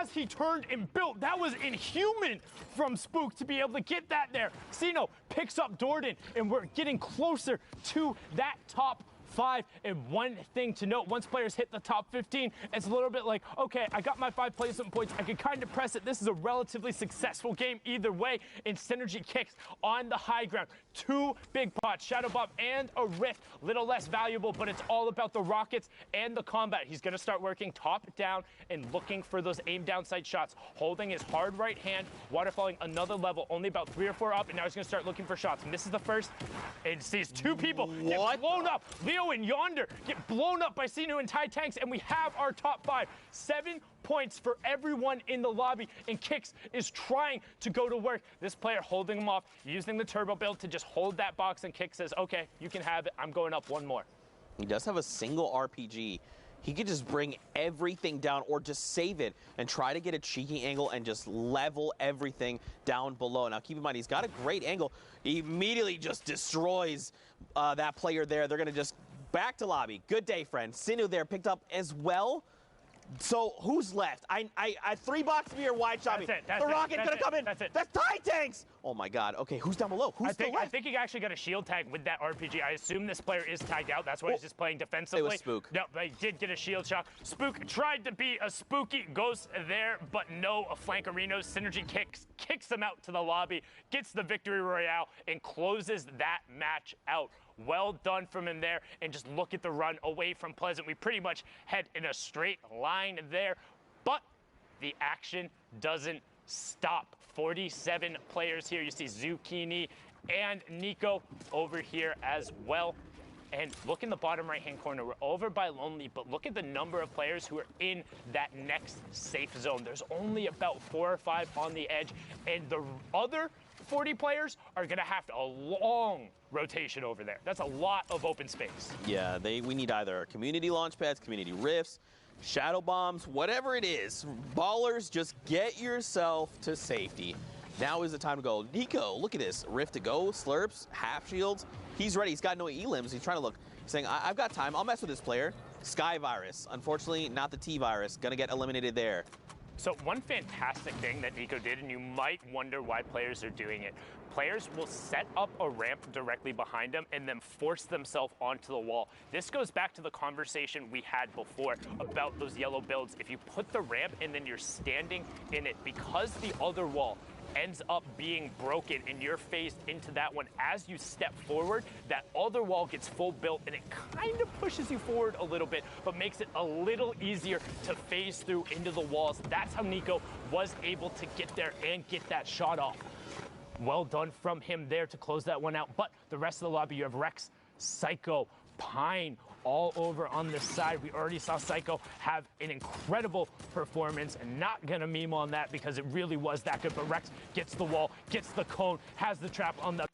As he turned and built, that was inhuman from Spook to be able to get that there. Sino picks up Dordan, and we're getting closer to that top 5. And one thing to note, once players hit the top 15, it's a little bit like, okay, I got my 5 placement points. I can kind of press it. This is a relatively successful game either way. And Synergy kicks on the high ground. 2 big pots, Shadow Bomb and a Rift. Little less valuable, but it's all about the rockets and the combat. He's going to start working top down and looking for those aim down sight shots. Holding his hard right hand, waterfalling another level, only about 3 or 4 up, and now he's going to start looking for shots. And this is the first, and sees 2 people get blown up. Leo and Yonder get blown up by Sino and Ty Tanks, and we have our top 5. 7 points for everyone in the lobby, and Kix is trying to go to work. This player holding him off, using the turbo build to just hold that box, and Kix says, okay, you can have it. I'm going up 1 more. He does have a single RPG. He could just bring everything down or just save it and try to get a cheeky angle and just level everything down below. Now, keep in mind, he's got a great angle. He immediately just destroys that player there. They're going to just back to lobby. Good day, friend. Sinu there picked up as well. So who's left? I 3-box me or wide shot me. The rocket gonna come in. That's Ty Tanks. Oh my God. Okay, who's down below? Who's still left? I think he actually got a shield tag with that RPG. I assume this player is tagged out. That's why he's just playing defensively. It was Spook. No, but he did get a shield shot. Spook tried to be a spooky ghost there, but no flankerinos. Synergy kicks him out to the lobby, gets the victory royale, and closes that match out. Well done from him there, and just look at the run away from Pleasant. We pretty much head in a straight line there, but the action doesn't stop. 47 players here. You see Zucchini and Nico over here as well. And look in the bottom right-hand corner. We're over by Lonely, but look at the number of players who are in that next safe zone. There's only about 4 or 5 on the edge, and the other 40 players are going to have a long rotation over there. That's a lot of open space. Yeah, we need either community launch pads, community rifts, shadow bombs, whatever it is. Ballers, just get yourself to safety. Now is the time to go. Nico, look at this. Rift to go, slurps, half shields. He's ready. He's got no elims. He's trying to look. He's saying, I've got time. I'll mess with this player. Sky Virus. Unfortunately, not the T-Virus. Gonna get eliminated there. So one fantastic thing that Nico did, and you might wonder why players are doing it, players will set up a ramp directly behind them and then force themselves onto the wall. This goes back to the conversation we had before about those yellow builds. If you put the ramp and then you're standing in it, because the other wall ends up being broken and you're phased into that one, as you step forward, that other wall gets full built and it kind of pushes you forward a little bit, but makes it a little easier to phase through into the walls. That's how Nico was able to get there and get that shot off. Well done from him there to close that one out. But the rest of the lobby, you have Rex, Psycho, Pine all over on this side. We already saw Psycho have an incredible performance, and not gonna meme on that because it really was that good. But Rex gets the wall, gets the cone, has the trap on the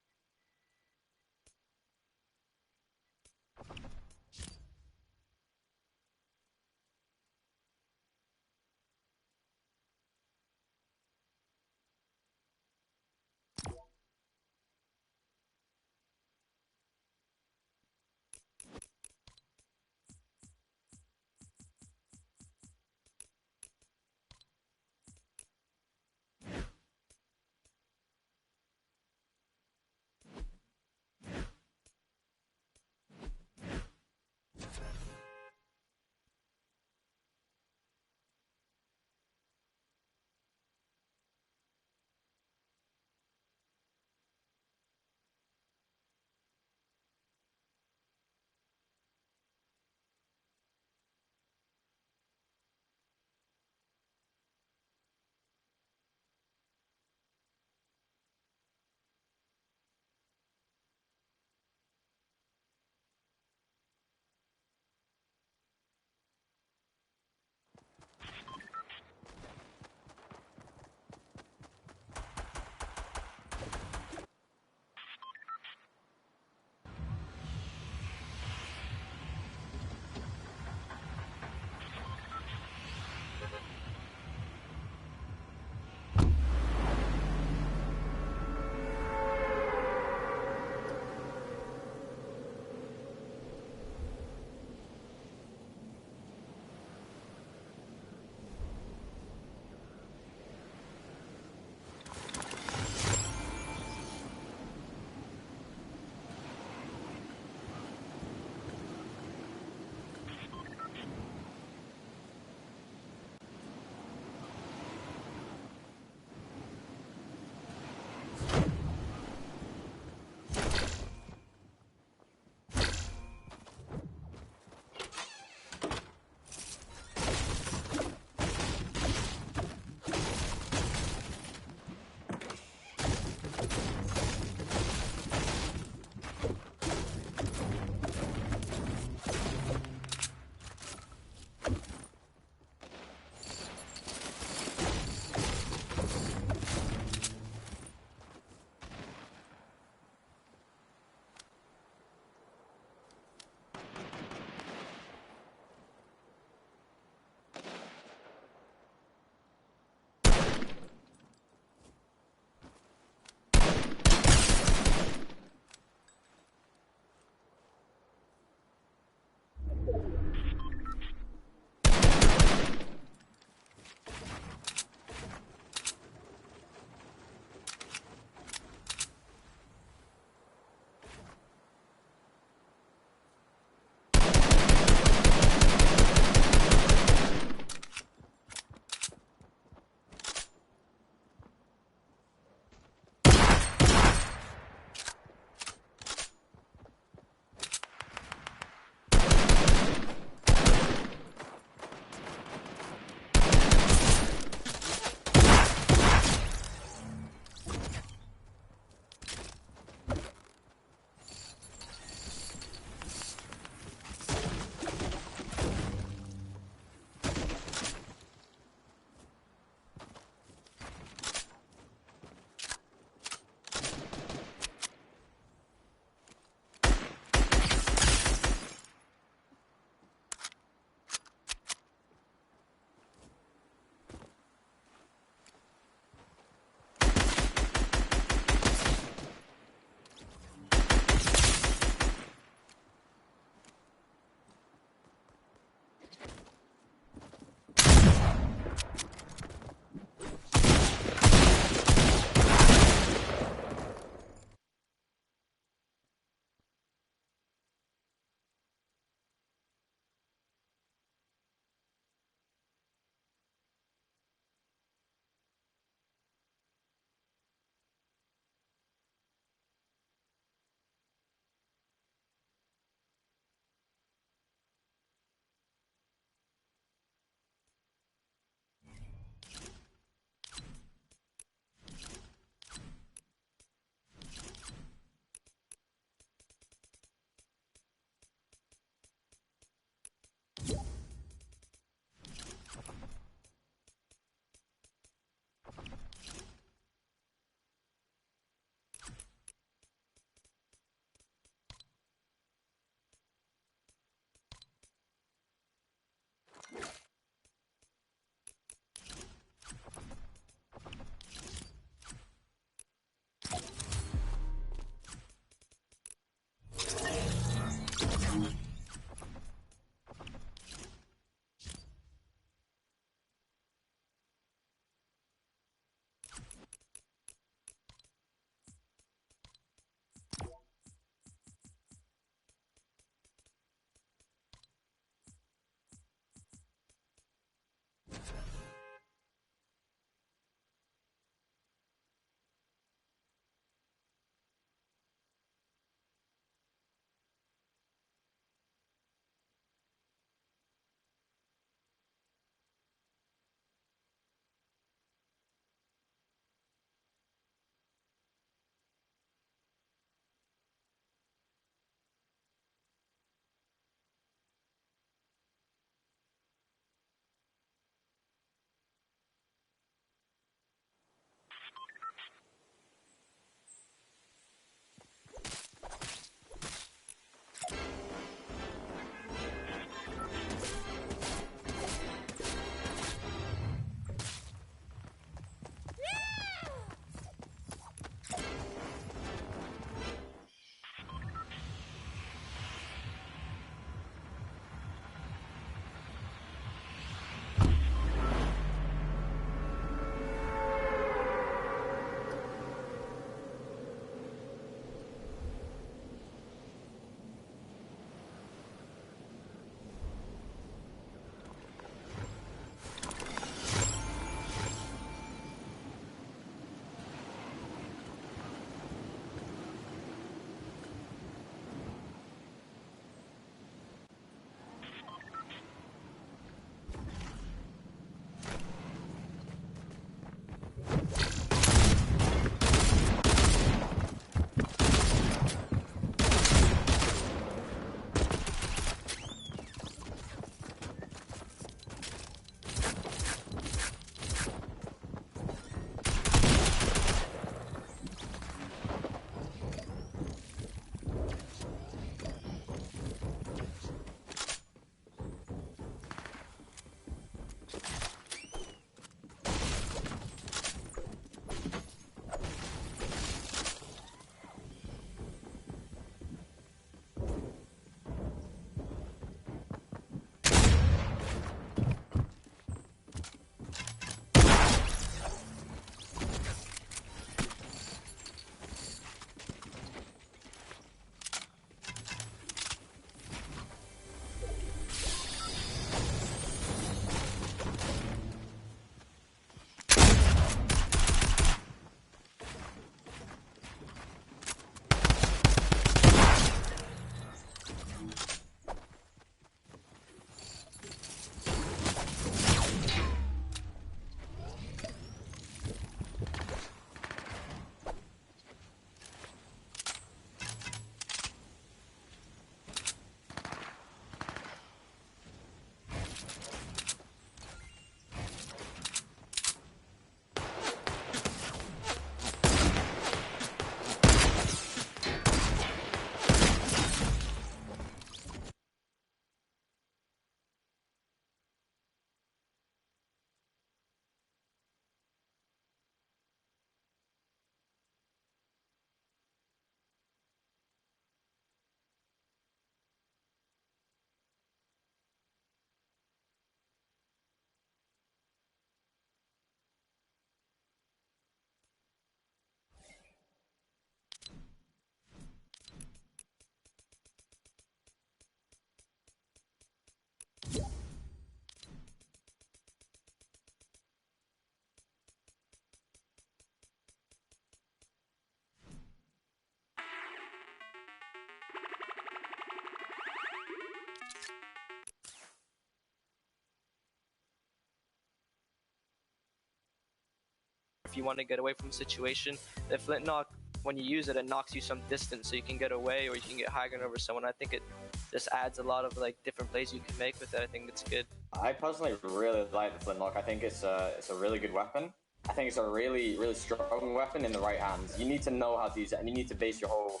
if you want to get away from a situation. The Flintlock, when you use it, it knocks you some distance so you can get away or you can get high ground over someone. I think it just adds a lot of like different plays you can make with it. I think it's good. I personally really like the Flintlock. I think it's a really good weapon. I think it's a really, really strong weapon in the right hands. You need to know how to use it, and you need to base your whole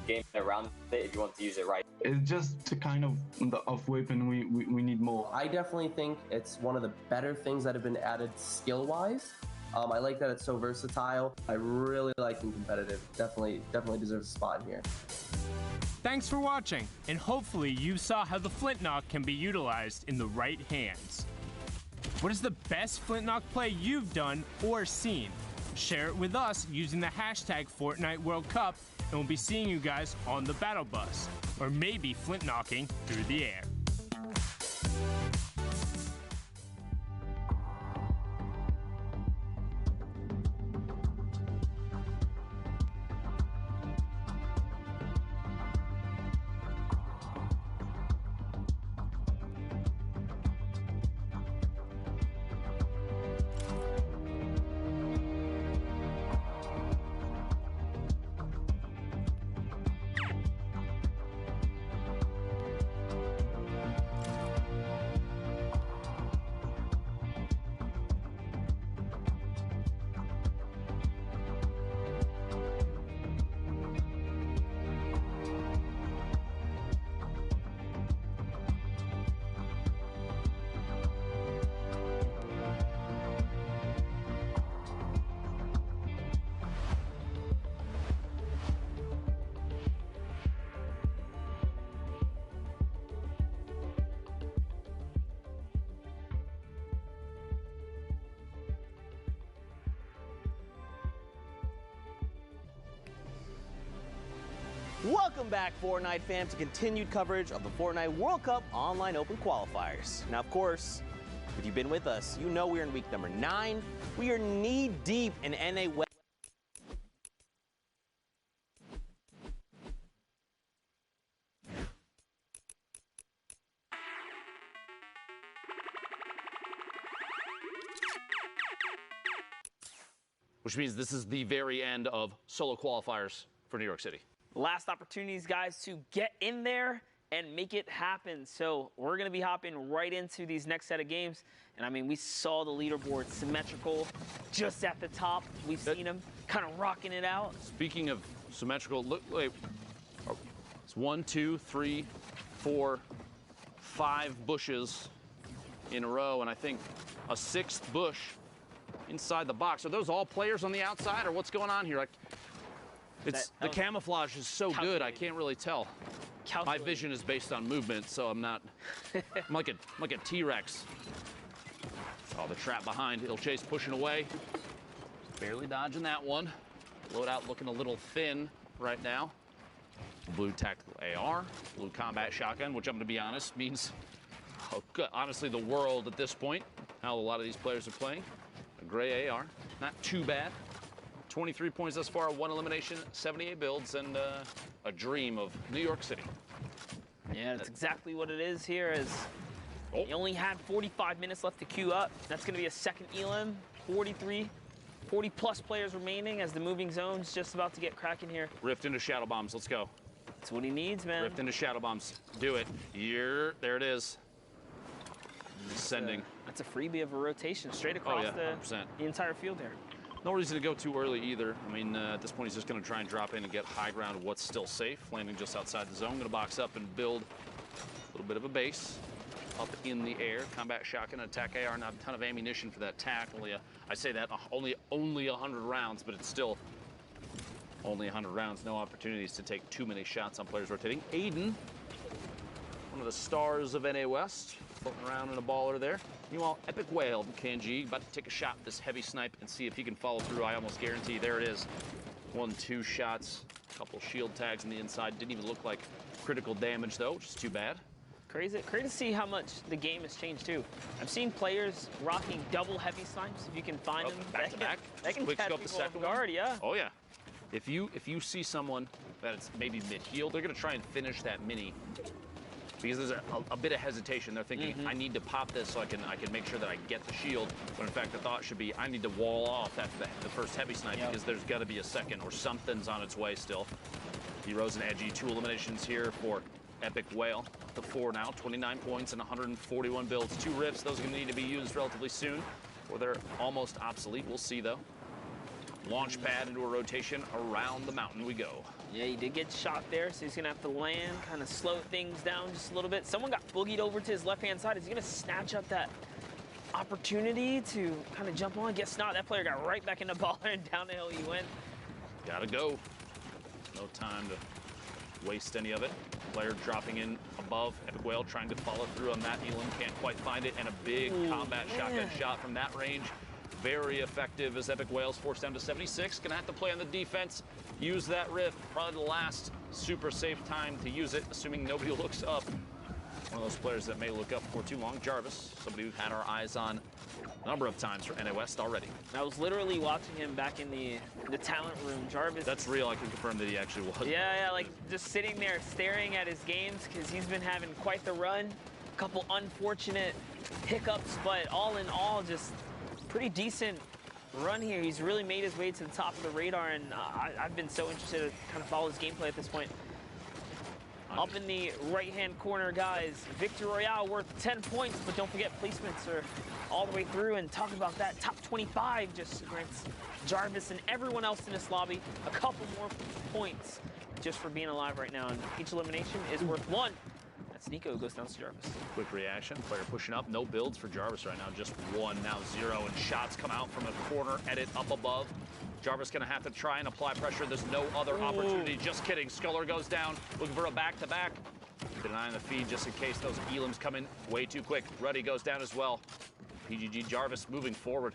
game around it if you want to use it right. It's just a kind of weapon we need more. I definitely think it's one of the better things that have been added skill-wise. I like that it's so versatile. I really like it competitive. Definitely deserves a spot in here. Thanks for watching, and hopefully you saw how the Flintlock can be utilized in the right hands. What is the best Flintlock play you've done or seen? Share it with us using the hashtag Fortnite World Cup, and we'll be seeing you guys on the battle bus, or maybe Flintlocking through the air. Welcome back, Fortnite fam, to continued coverage of the Fortnite World Cup Online Open Qualifiers. Now, of course, if you've been with us, you know we're in week number 9. We are knee-deep in NA West. Which means this is the very end of solo qualifiers for New York City. Last opportunities, guys, to get in there and make it happen. So we're going to be hopping right into these next set of games. And I mean, we saw the leaderboard symmetrical just at the top. We've seen them kind of rocking it out. Speaking of symmetrical, look, wait. Oh, it's 1, 2, 3, 4, 5 bushes in a row, and I think a 6th bush inside the box. Are those all players on the outside, or what's going on here? The camouflage is so good, I can't really tell. My vision is based on movement, so I'm not. I'm like a T-Rex. Oh, the trap behind. Chase pushing away. Barely dodging that one. Loadout looking a little thin right now. Blue tactical AR, blue combat shotgun, which I'm going to be honest means, honestly, the world at this point. How a lot of these players are playing. A gray AR, not too bad. 23 points thus far, 1 elimination, 78 builds, and a dream of New York City. Yeah, that's exactly what it is here. As you only had 45 minutes left to queue up. That's going to be a second elim. 40-plus players remaining as the moving zone's just about to get cracking here. Rift into shadow bombs. Let's go. That's what he needs, man. Rift into shadow bombs. Do it. There it is. Descending. That's a freebie of a rotation straight across the entire field here. No reason to go too early either. I mean, at this point, he's just going to try and drop in and get high ground of what's still safe. Landing just outside the zone. Going to box up and build a little bit of a base up in the air. Combat shotgun, attack AR. Not a ton of ammunition for that tack. I say that only 100 rounds, but it's still only 100 rounds. No opportunities to take too many shots on players rotating. Aiden, one of the stars of NA West, floating around in a baller there. Meanwhile, Epic Whale, Kanji, about to take a shot at this heavy snipe and see if he can follow through. I almost guarantee. There it is. 1, 2 shots. A couple shield tags on the inside. Didn't even look like critical damage, though, which is too bad. Crazy to see how much the game has changed, too. I've seen players rocking double heavy snipes. If you can find them. Back to back. They can Quick catch scope the people off second guard, one. yeah. Oh, yeah. If you see someone that's maybe mid-heal, they're going to try and finish that mini because there's a bit of hesitation. They're thinking, I need to pop this so I can make sure that I get the shield. When in fact the thought should be, I need to wall off after the first heavy snipe because there's got to be a second or something's on its way still. Heroes and Edgy, 2 eliminations here for Epic Whale. The 4 now, 29 points and 141 builds. 2 rifts, those are going to need to be used relatively soon, or they're almost obsolete. We'll see though. Launch pad into a rotation, around the mountain we go. Yeah, he did get shot there, so he's gonna have to land, kind of slow things down just a little bit. Someone got boogied over to his left-hand side. Is he gonna snatch up that opportunity to kind of jump on? Guess not. That player got right back in the baller and down the hill he went. Gotta go. No time to waste any of it. Player dropping in above. Epic Whale trying to follow through on that. Elam can't quite find it, and a big combat shotgun shot from that range. Very effective as Epic Whale's forced down to 76. Gonna have to play on the defense. Use that rift. Probably the last super safe time to use it, assuming nobody looks up. One of those players that may look up for too long. Jarvis, somebody we've had our eyes on a number of times for NA West already. I was literally watching him back in the talent room. Jarvis. That's real. I can confirm that he actually was. Yeah, like just sitting there staring at his games because he's been having quite the run. A couple unfortunate hiccups, but all in all, just pretty decent run here. He's really made his way to the top of the radar, and I've been so interested to kind of follow his gameplay at this point. Up in the right-hand corner, guys, Victory Royale worth 10 points, but don't forget placements are all the way through. And talk about that, top 25 just grants Jarvis and everyone else in this lobby a couple more points just for being alive right now. And each elimination is worth 1. That's Nico, goes down to Jarvis. Quick reaction, player pushing up, no builds for Jarvis right now, just 1, now 0, and shots come out from a corner, edit up above. Jarvis gonna have to try and apply pressure. There's no other opportunity. Just kidding. Sculler goes down, looking for a back-to-back. Denying the feed just in case those Elams come in way too quick. Ruddy goes down as well. PGG Jarvis moving forward.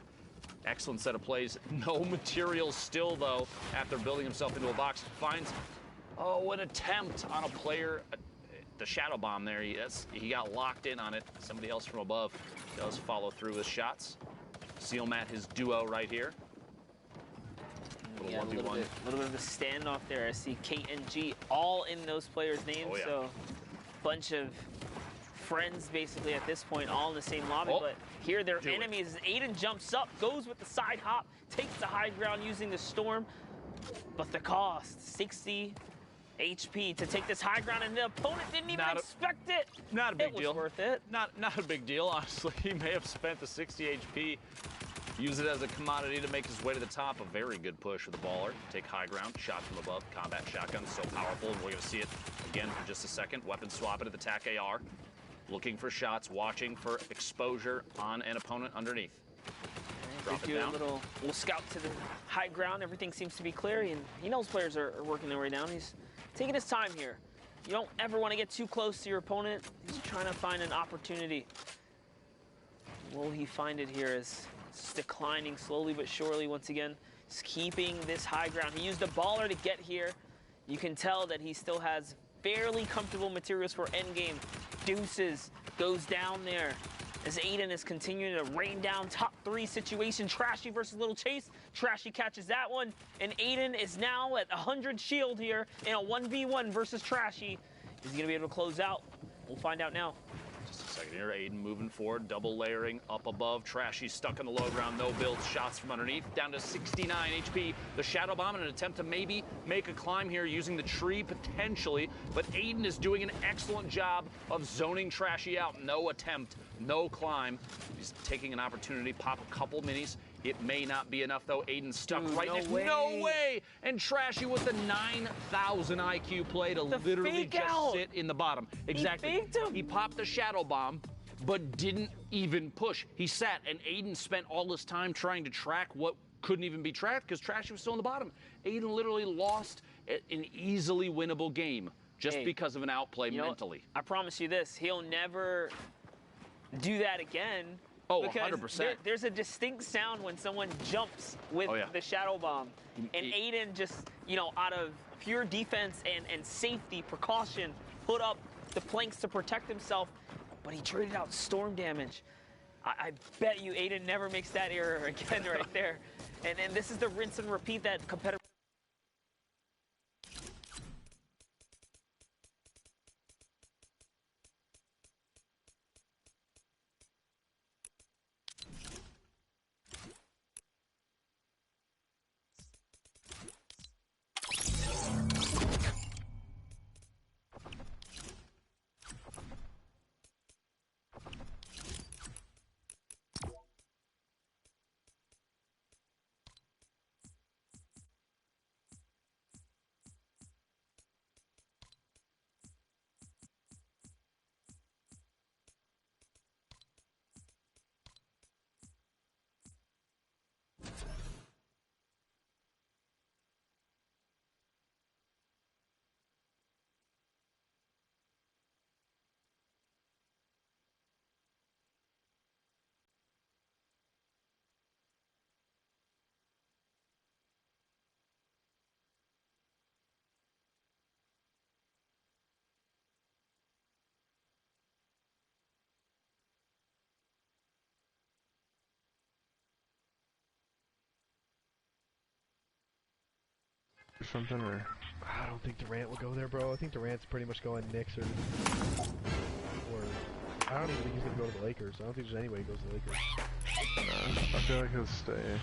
Excellent set of plays. No materials still, though, after building himself into a box. Finds, an attempt on a player. The shadow bomb there, he got locked in on it. Somebody else from above does follow through with shots. Sealmat, his duo right here. Yeah, a little bit of a standoff there. I see Kate and G all in those players' names, so bunch of friends basically at this point, all in the same lobby. But here their enemies. Aiden jumps up, goes with the side hop, takes the high ground using the storm. But the cost, 60 HP to take this high ground, and the opponent didn't even expect it. Not a big deal. It was worth it. Not a big deal, honestly. He may have spent the 60 HP. Use it as a commodity to make his way to the top. A very good push with the baller. Take high ground, shot from above. Combat shotgun, so powerful, and we're going to see it again for just a second. Weapon swap it at the TAC AR. Looking for shots, watching for exposure on an opponent underneath. Drop it down. A little scout to the high ground. Everything seems to be clear, and he knows players are working their way down. He's taking his time here. You don't ever want to get too close to your opponent. He's trying to find an opportunity. Will he find it here? As it's declining slowly but surely once again. He's keeping this high ground. He used a baller to get here. You can tell that he still has fairly comfortable materials for endgame. Deuces goes down there as Aiden is continuing to rain down top 3 situation. Trashy versus Little Chase. Trashy catches that one, and Aiden is now at 100 shield here in a 1v1 versus Trashy. Is he gonna be able to close out? We'll find out now. Just a second here, Aiden moving forward, double layering up above. Trashy stuck on the low ground, no builds, shots from underneath, down to 69 HP. The shadow bomb in an attempt to maybe make a climb here using the tree potentially, but Aiden is doing an excellent job of zoning Trashy out. No attempt, no climb. He's taking an opportunity, pop a couple minis. It may not be enough though. Aiden stuck right next. No way! And Trashy with the 9,000 IQ play to literally just sit in the bottom. Exactly. He faked him. He popped the shadow bomb, but didn't even push. He sat, and Aiden spent all his time trying to track what couldn't even be tracked because Trashy was still in the bottom. Aiden literally lost an easily winnable game just because of an outplay mentally. I promise you this, he'll never do that again. Oh, because 100%. There's a distinct sound when someone jumps with the shadow bomb. And Aiden just, out of pure defense and safety, precaution, put up the planks to protect himself, but he traded out storm damage. I bet you Aiden never makes that error again right there. And this is the rinse and repeat that competitor. or something, or? I don't think Durant will go there, bro. I think Durant's pretty much going Knicks or I don't even think he's gonna go to the Lakers. I don't think there's any way he goes to the Lakers. I feel like he'll stay.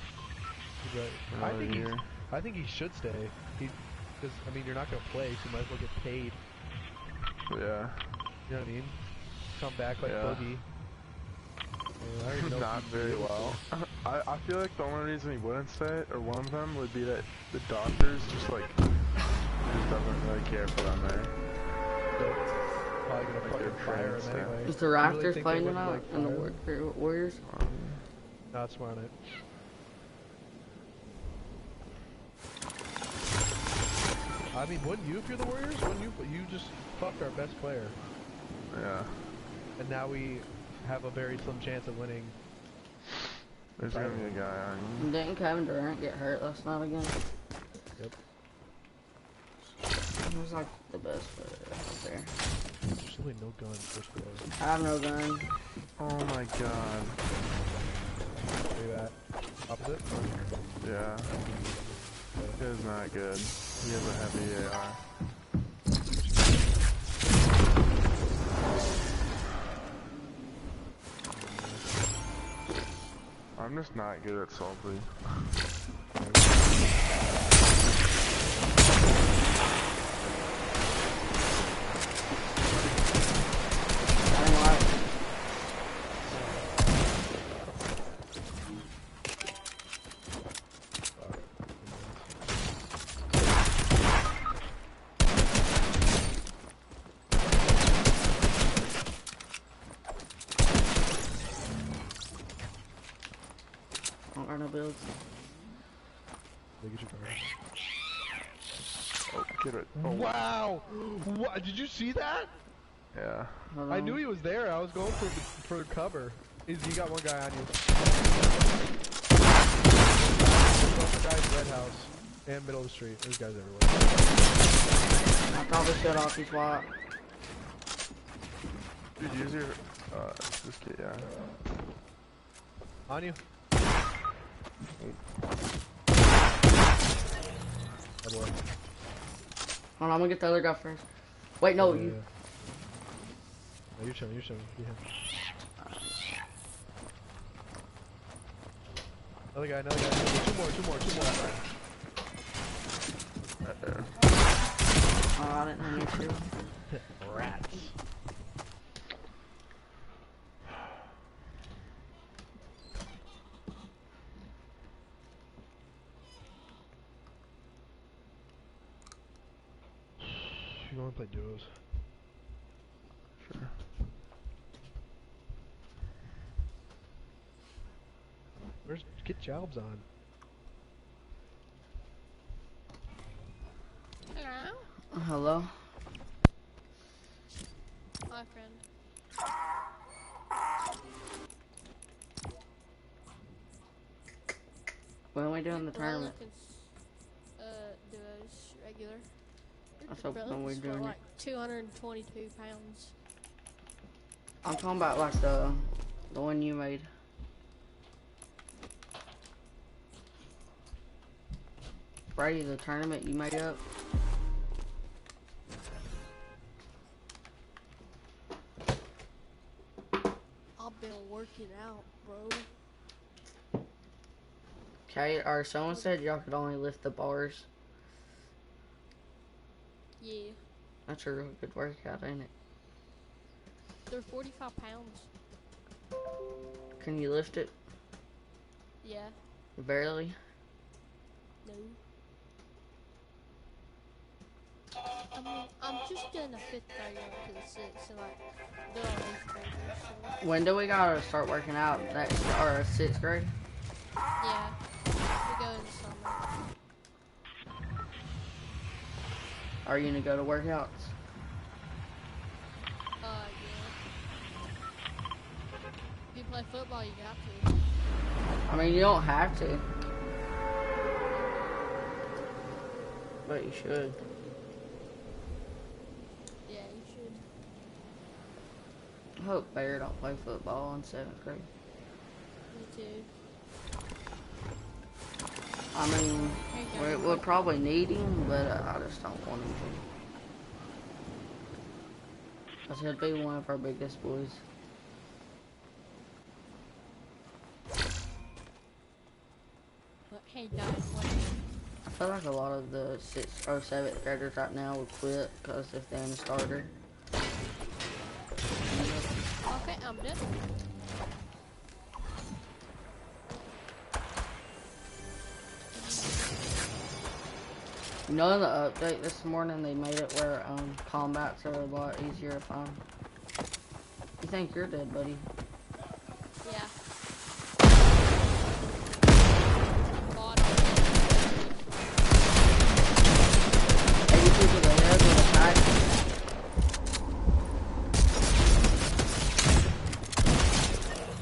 I think he should stay. Because I mean, you're not gonna play, so you might as well get paid. Yeah. You know what I mean? Come back like Boogie. I don't even know not very well. I feel like the only reason he wouldn't stay, or one of them, would be that the doctors just like just doesn't really care for them there. Probably gonna fucking fire him anyway. Is the Raptors playing tonight and the Warriors? No, it's tomorrow night. I mean, wouldn't you if you're the Warriors? Wouldn't you? You just fucked our best player. Yeah. And now we have a very slim chance of winning. There's gonna be a guy on. Didn't Kevin Durant get hurt last night again? Yep. He was like the best player out there. There's really no guns first of all. I have no gun. Oh my god. See that? Opposite? Yeah. It is not good. He has a heavy AR. I'm just not good at Salty. Builds. Oh, get it. Oh. Wow! What? Did you see that? Yeah. I knew he was there. I was going for cover. You got one guy on you. One guy's red house and middle of the street. There's guys everywhere. I probably shut off his swap. Dude, use your this kit, yeah. On you. Hold on, I'm gonna get the other guy first. Wait, no, you. No, you're showing. Yeah. Another guy. Two more. Oh, I didn't need to. Rats. You want to play duos? Sure. Get jobs on? Hello? Hello? Hi, friend. When are we doing the tournament? Duos, regular. That's when we're doing like 222 pounds. I'm talking about like the one you made. Brady, the tournament you made up. I've been working out, bro. Okay, or someone said y'all could only lift the bars. Yeah. That's a real good workout, ain't it? They're 45 pounds. Can you lift it? Yeah. Barely? No. I mean, I'm just doing a 5th grade up to the 6th, so like, they're all 8th graders, so. When do we gotta start working out? Next, or 6th grade? Yeah. We go in the summer. Are you gonna go to workouts? Yeah. If you play football, you got to. I mean, you don't have to. But you should. Yeah, you should. I hope Bear don't play football in 7th grade. Me too. I mean, we'll probably need him, but I just don't want him to. Because he'll be one of our biggest boys. But hey, guys, I feel like a lot of the 6th or 7th graders right now would quit because if they're in the starter. okay, I'm done. You know, in the update this morning, they made it where combats are a lot easier to find. You think you're dead, buddy? Yeah.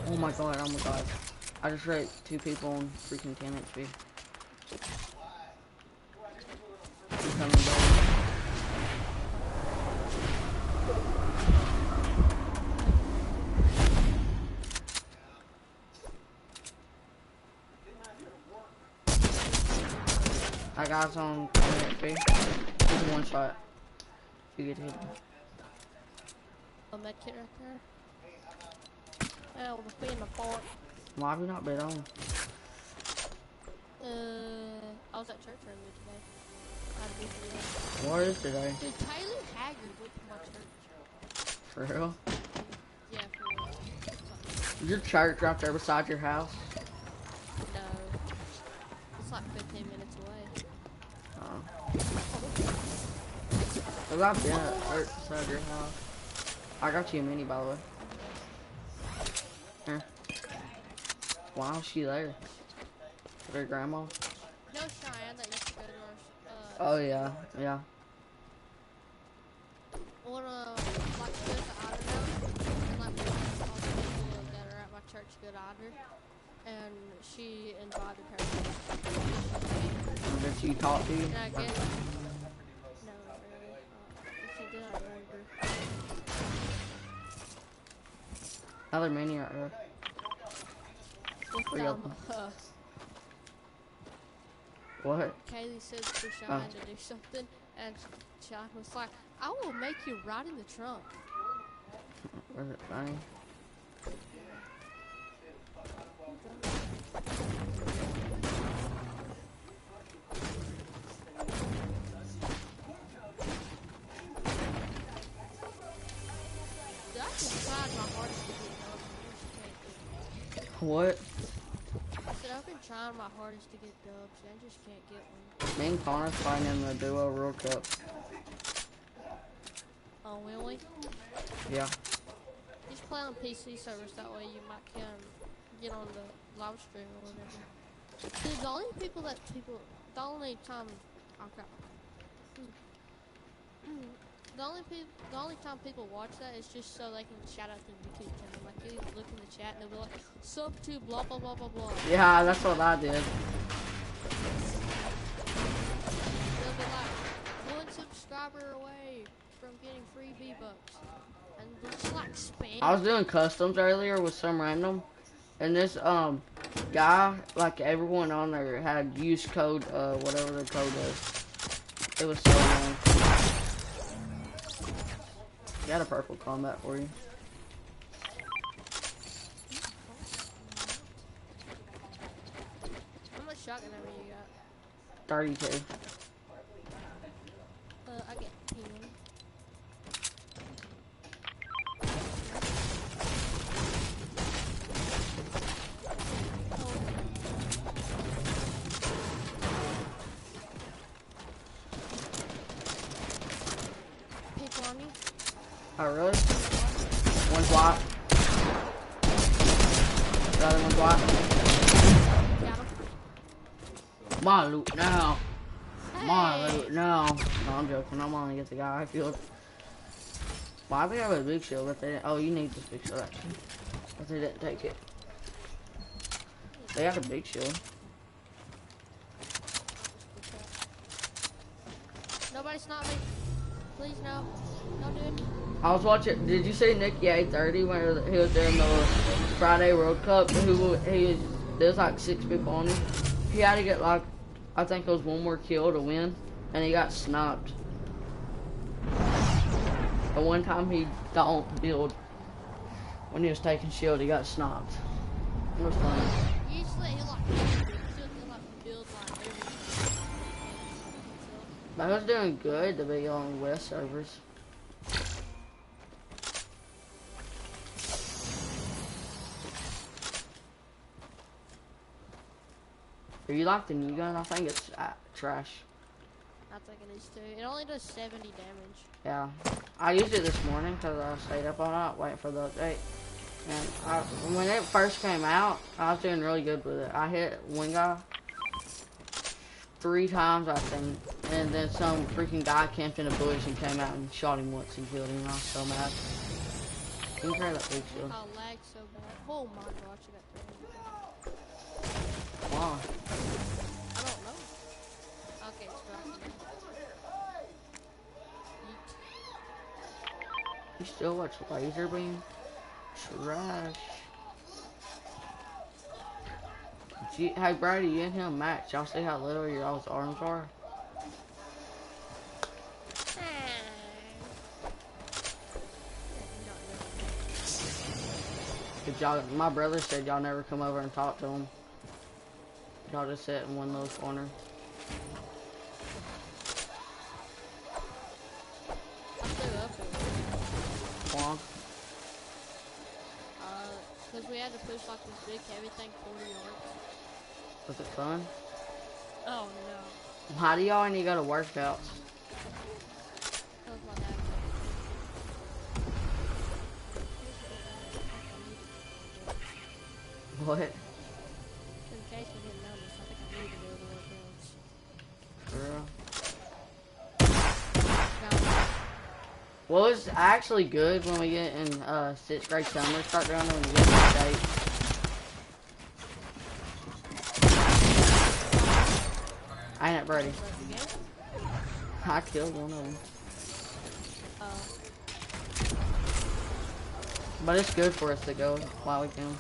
Oh my god, oh my god. I just raped 2 people on freaking 10 HP. He's coming, buddy. That guy's on 10 HP. He's a 1 shot. If you get hit. A med kit right there. Oh, the in the fort. Why have you not been on? I was at church earlier today. What is today? Dude, Tyler Haggard went to my church. For real? Yeah, for real. Is your church right there beside your house? No. It's like 15 minutes away. Oh. Cause I've been at church beside your house. I got you a mini, by the way. Here. Why is she there? With her grandma? No, Cheyenne that used to go to oh yeah, yeah. One like goes to Otter and like all the people that are at my church go to Otter, and she invited her. Did she talk to you? And I guess no, not really. If she did, I remember. Another mini right here. What? Kaylee said for Sean to do something, and Sean was like, I will make you ride in the trunk. Was it funny? What? I said I've been trying my hardest to get dubs, and I just can't get one. Me and Connor's playing in the Duo World Cup. Oh, really? Yeah. Just play on PC servers, that way you might can get on the live stream or whatever. Dude, the only time, oh crap. The only time people watch that is just so they can shout out the YouTube channel. Like, they look in the chat and they'll be like, sub to blah blah blah blah blah. Yeah, that's what I did. They'll be like, 1 subscriber away from getting free V-Bucks. And just like spam. I was doing customs earlier with some random, and this guy, like everyone on there had use code, whatever the code is. It was so annoying. Got a purple combat for you. How much shotgun ammo you got? 32. I get 10. People on you? Oh, really? One's white. The other one's white. Got him. My loot now. Hey. My loot now. No, I'm joking. I'm gonna get the guy I feel. Why do they have a big shield if they didn't? Oh, you need this big shield actually. But they didn't take it. They had a big shield. Nobody snot me. Please, no. Don't do it. I was watching. Did you see Nicky 830 when he was doing the Friday World Cup? There was like 6 people on him. He had to get like I think it was one more kill to win, and he got sniped. The one time he don't build, when he was taking shield, he got sniped. It was funny. Usually he like build like everything. But I was doing good to be on West servers. Do you like the new gun? I think it's trash. I think it is too. It only does 70 damage. Yeah. I used it this morning because I stayed up all night waiting for the update. And when it first came out, I was doing really good with it. I hit one guy 3 times, I think. And then some freaking guy camped in a bush and came out and shot him once and killed him. I was so mad. Can you try that big shield? I lagged so bad. Oh my gosh, I got 300. Why? I don't know. Okay, it's dropping. You still watch Laser Beam? Trash. Hey Brady, you and him match. Y'all see how little your all's arms are? Cause y'all, my brother said y'all never come over and talk to him. Y'all just sit in one little corner. Why? Because we had to push like this big heavy thing 40 yards. Was it fun? Oh no. How do y'all need to go to workouts? That was my dad. What? In case we didn't know this, I think I need to go to workouts. Well, it's actually good when we get in 6th grade summer. Start doing it when you get to state. Ain't it, Brady? I killed one of them. But it's good for us to go while we can.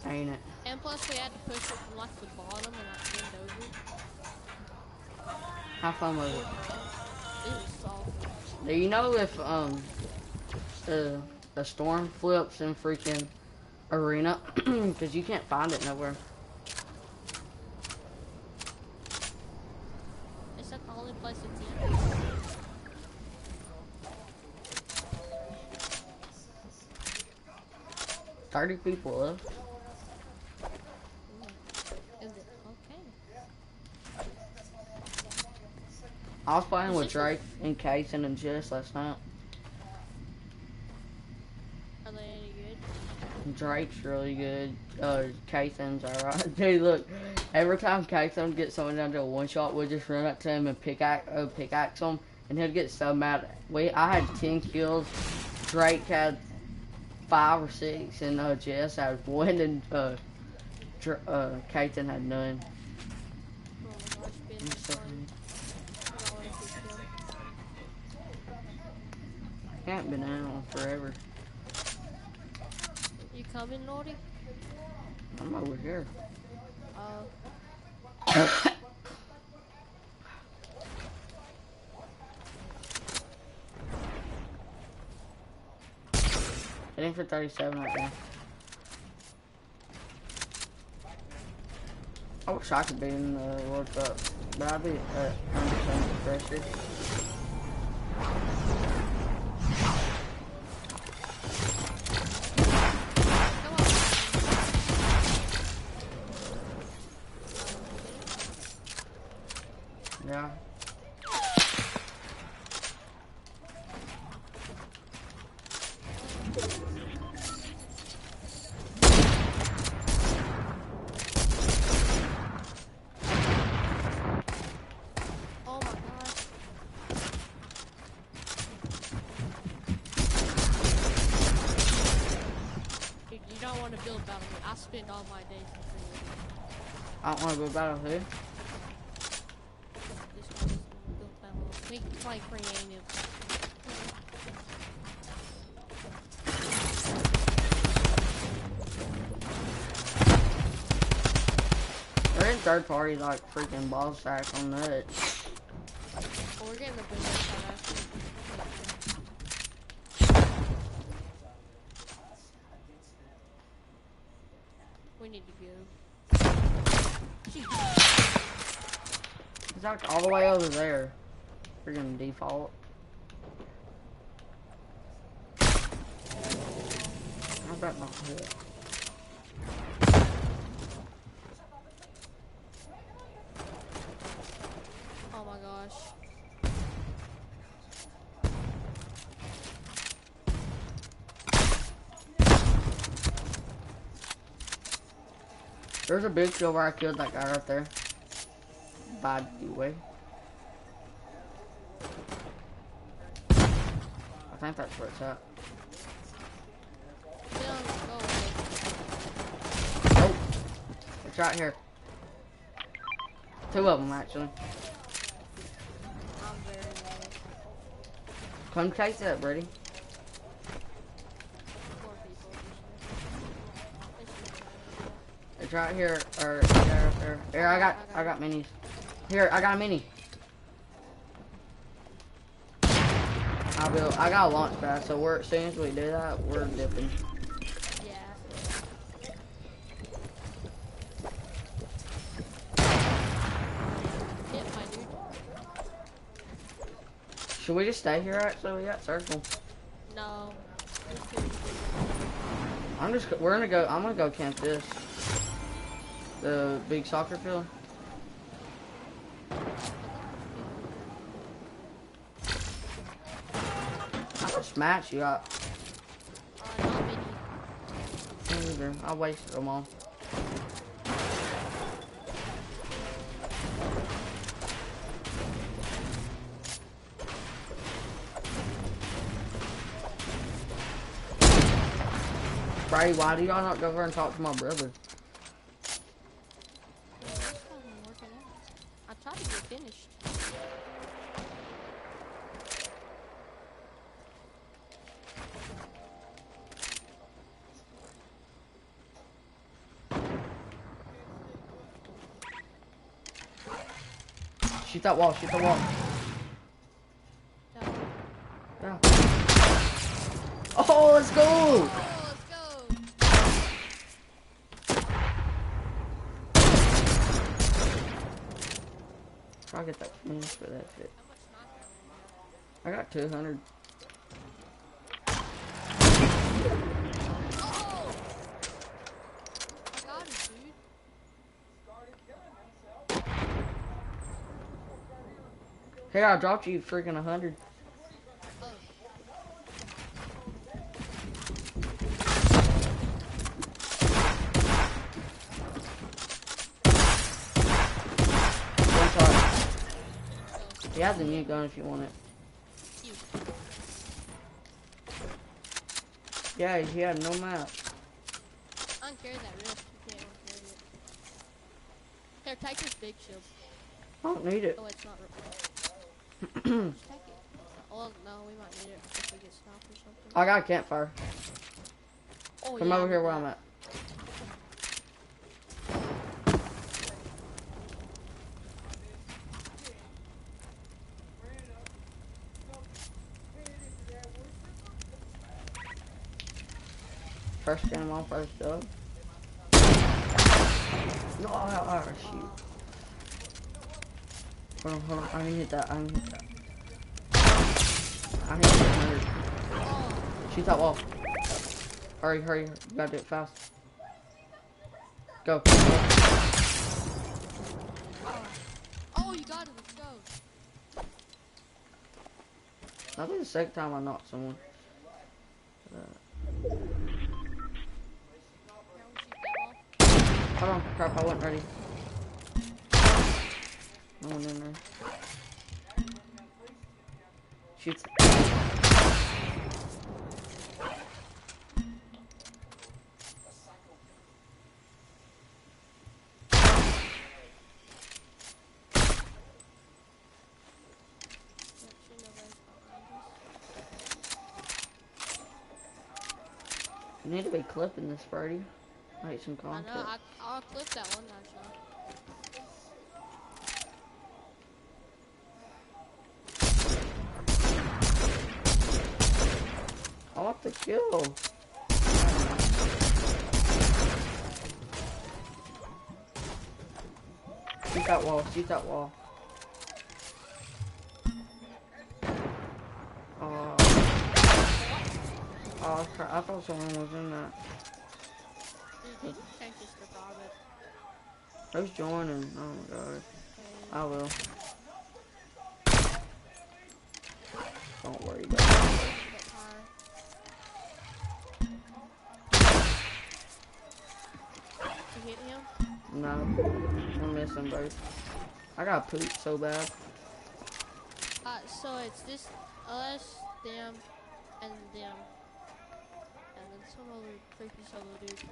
Ain't it? And plus we had to push it from like the bottom and like bend over. How fun was it? It was soft. Do you know if the storm flips in freaking arena? Because you can't find it nowhere. Is that the only place it's in? 30 people left. Is it okay? I was playing with Drake and Kason and Jess last night. Are they any good? Drake's really good. Kason's alright. Dude, look. Every time Kason gets someone down to a one-shot, we'll just run up to him and pickaxe him. And he'll get so mad. I had 10 kills. Drake had 5 or 6. And Jess had 1. And Kason had none. Can't been out forever. You coming, Naughty? I'm over here. Hitting for 37 right now. I wish I could be in the World Cup, but I'd be at 100% pressure. Yeah. Oh my gosh. Dude, you don't want to build Battlefield. I spend all my days in creative. I don't want to go Battlefield. We can play creative. third party like freaking ball sack on that. Oh, we're getting the big one. We need to go. He's like all the way over there. Freaking default. I bet not hit. Oh my gosh. There's a big kill where I killed that guy right there. Bad way. I think that's where it's at. Nope. It's right here. Two of them actually. Come chase it, Brady. It's right here, or there. Here, I got minis. Here, I got a mini. I got a launch pad, so as soon as we do that, we're dipping. Should we just stay here actually? We got circle. No. I'm gonna go camp this. The big soccer field. How much match you got? Not many. Me neither. I wasted them all. Brady, why do y'all not go over and talk to my brother? I tried to get finished. Shoot that wall, shoot the wall. Yeah. Oh, let's go! I'll get that finish for that shit. I got 200. Hey, I dropped you freaking 100. He has a new gun if you want it. Yeah, he had no map. I don't carry that risk. You can't carry it. Here, take this big shield. I don't need it. Oh, it's not replaced. Just take it. Oh, no, we might need it if we get stopped or something. I got a campfire. Oh, Come over here where I'm at. First game on first dub. No, oh, shoot. Hold on. I need to hit that. I need to hit that. Shoot that wall. Hurry. You gotta do it fast. Go. Oh, you got it. Let's go. That'll be the second time I knocked someone. Hold on, crap, I wasn't ready. No one in there. Shoots. You need to be clipping this, Brady. Make some content. I know, I'll clip that one actually. the kill. Shoot that wall, shoot that wall. Oh crap, I thought someone was in that. Who's joining? Oh my god. I will. Don't worry about it. You hit him? No, I'm missing both. I got pooped so bad. So it's this, us, them, and them. And then some other creepy solo dude.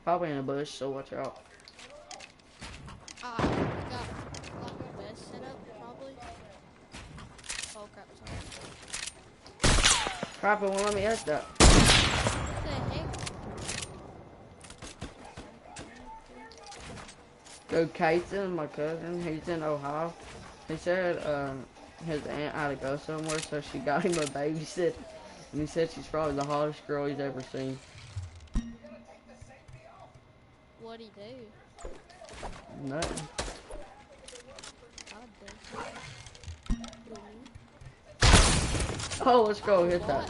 Probably in a bush, so watch out. We got like the best setup, probably. Oh crap, sorry. Crap, it won't let me edit that. What the heck? So Kason, my cousin, he's in Ohio. He said his aunt had to go somewhere, so she got him a babysitter. And he said she's probably the hottest girl he's ever seen. What'd he do? Nothing. Oh, let's go hit that.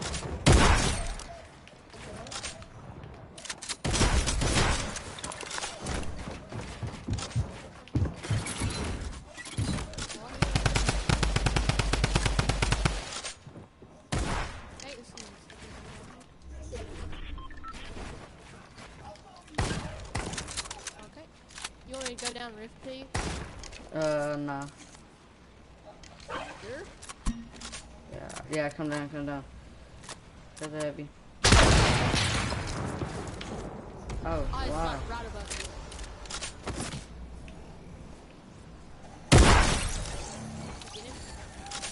Go down Rift P? Nah. Sure? Yeah, come down, come down. That's heavy. Oh, it's wow. like right above you. Get him?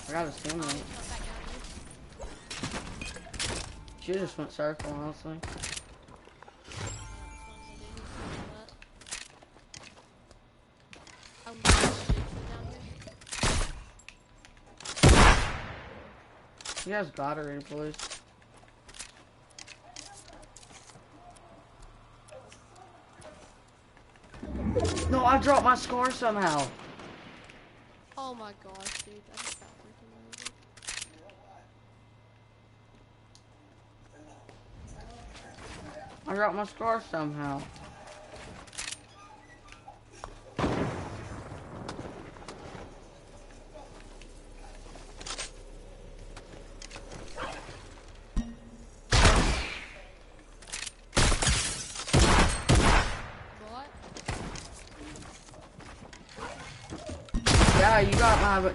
I got a stimulate. She just went circle, honestly. You guys got her in, please. No, I dropped my scar somehow. Oh my gosh, dude. I just got freaking over. I dropped my scar somehow. Yeah, you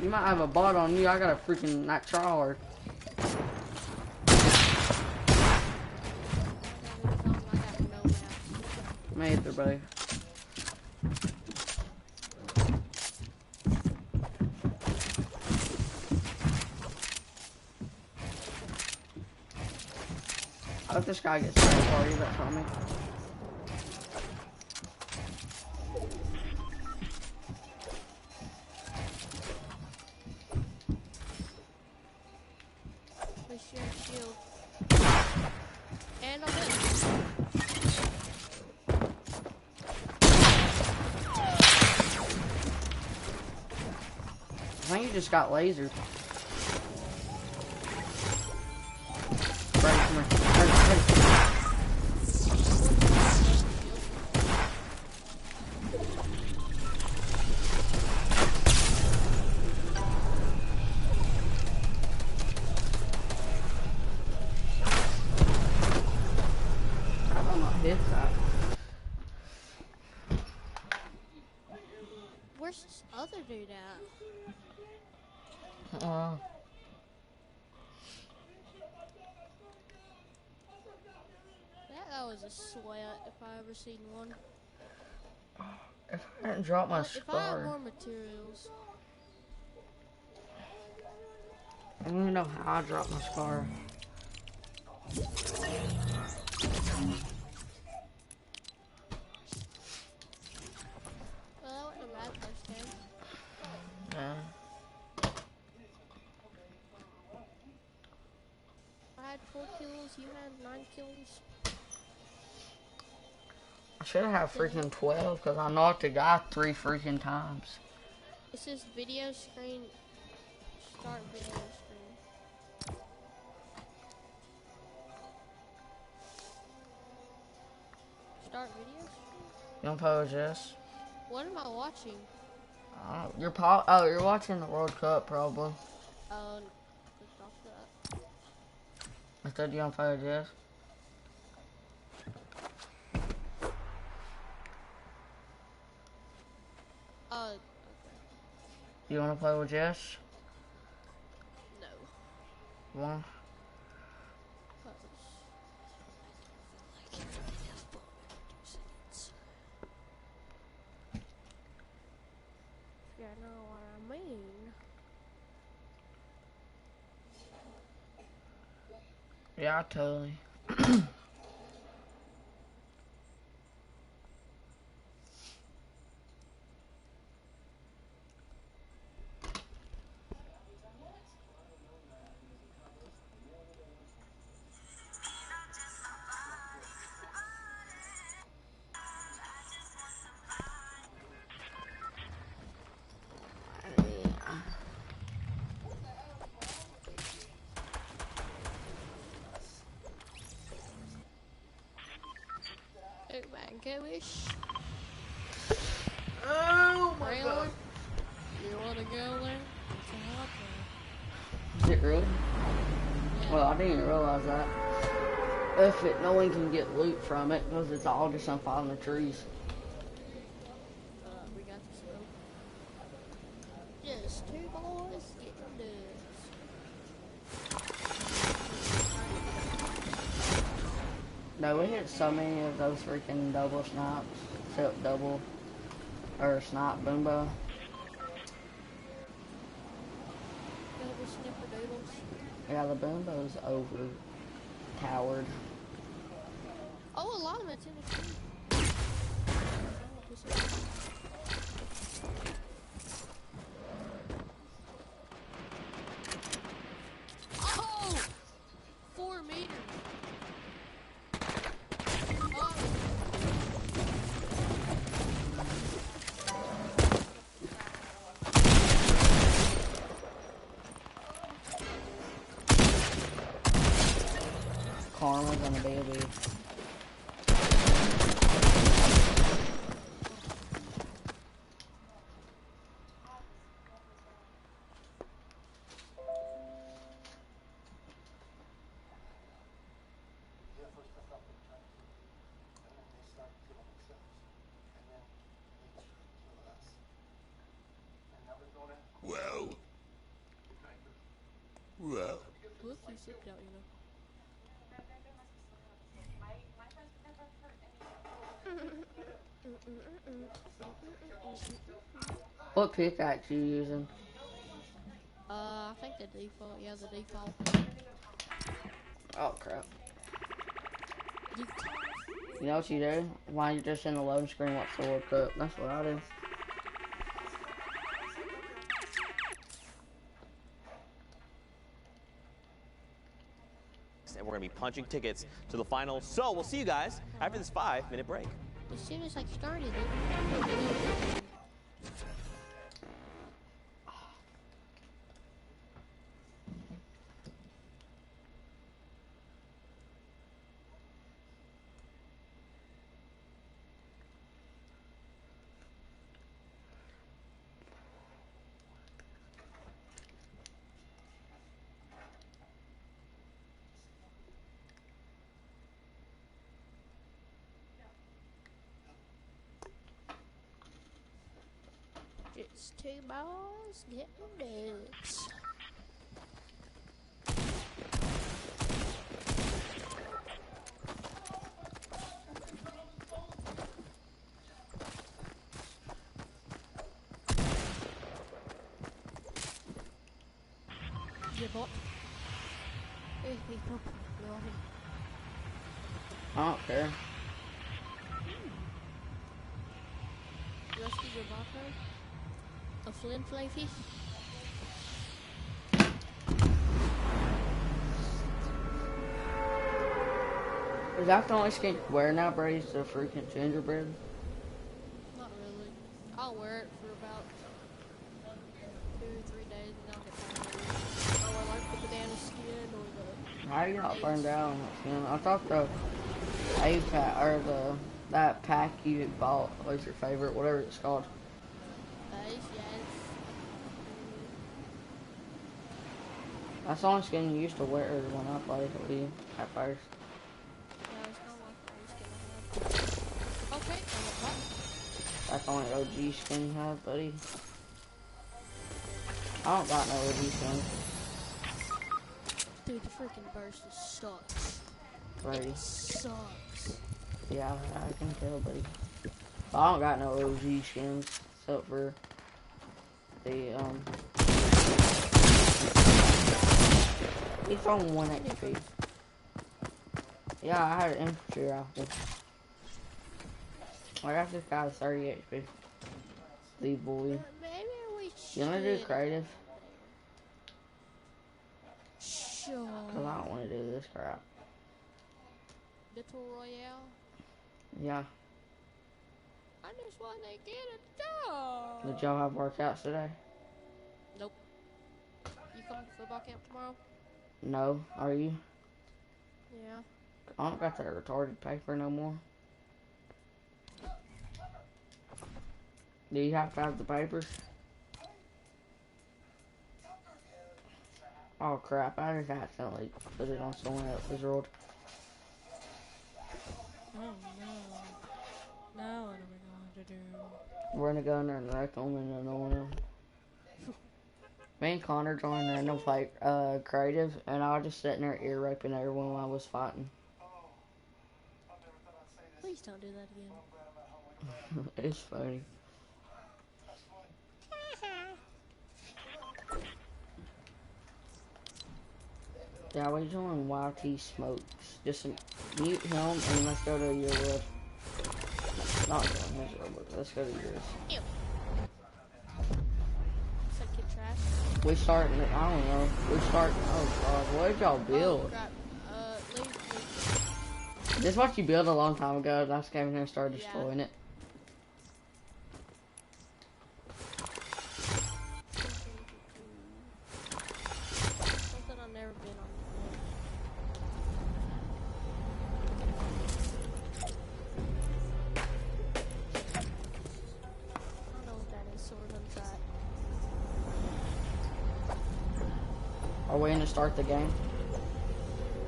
might have a bot on you. I got a freaking night trawler. Made there, buddy. I hope this guy gets to the party. That's on me. Shield. And I'm in. I think you just got lasered. Right, come here. Right. Where's this other dude at? That was a sweat if I ever seen one. If I didn't drop my If I had scar, more materials. I don't even know how I dropped my scar. Well, that wasn't a bad first game. Yeah. I had 4 kills, you had 9 kills. I should have freaking 12 because I knocked a guy 3 freaking times. It says video screen. Start video screen. Start video screen? You want to play with Jess? What am I watching? You're watching the World Cup probably. Just off that. I said you want to play with Jess? Okay. You want to play with Jess? No. Why? You know what I mean. Yeah, totally. Oh my gosh. Oh my really? god. You wanna go there? Is it really? Yeah. Well, I didn't even realize that. No one can get loot from it because it's all just on fire in the trees. We got the smoke. Just 2 boys getting nuts. No, we hit so many of those freaking double snipes. Except double or snipe boombo. Double snipperdoodles. Yeah, the boombo's over towered. Oh, a lot of it's in the tree. Oh! 4 meters. Karma's on the baby. Whoa. Whoa. Look, you zipped out, you know. What pickaxe you using? I think the default. Yeah, the default. Oh crap. You know what you do? While you're just in the loading screen, watch the World Cup. That's what I do. And we're going to be punching tickets to the final. So we'll see you guys after this 5-minute break. As soon as I started it. It's 2 boys getting nuts. You bot. Hey people, you're on. I don't care. Rescue your bot. A flint flavy. Is that the only skin you wear now, Brady? Is the freaking gingerbread? Not really. I'll wear it for about 2 or 3 days and I'll get tired of it. I wear like the banana skin or the... How are you not burned down? I thought the A-pack, or that pack you bought was your favorite, whatever it's called. Base, yes. That's the only skin you used to wear when I played with you at first. Yeah, it's not my favorite skin I have. Okay, That's the only OG skin you have, buddy. I don't got no OG skin. Dude, the freaking burst sucks. Brady. It sucks. Yeah, I can tell, buddy. But I don't got no OG skins except for the He's on 1 HP. Yeah, I had an infantry rifle. I got this guy with 30 HP. The boy. Maybe we should. You wanna do creative? Sure. Cause I don't wanna do this crap. Battle Royale? Yeah. I just wanna get a job. Did y'all have workouts today? Nope. You coming to football camp tomorrow? No. Are you? Yeah. I don't got that retarded paper no more. Do you have to have the papers? Oh crap, I just accidentally put it on someone else's road. Oh no. Now what are we going to do? We're gonna go in there and wreck them and then no them. Me and Connor joined random fight creative, and I was just sitting there ear raping everyone while I was fighting. Please don't do that again. It's funny. Yeah, we're doing YT Smokes. Just mute him and let's go to your world. Not going his world, but let's go to yours. Ew. Suck your trash. We starting, I don't know. We starting, oh god, what did y'all build? Oh, crap. Leave. This is what you built a long time ago. I just came in here and started destroying it. Something I've never been on before. I don't know what that is, sword on that. Are we gonna start the game?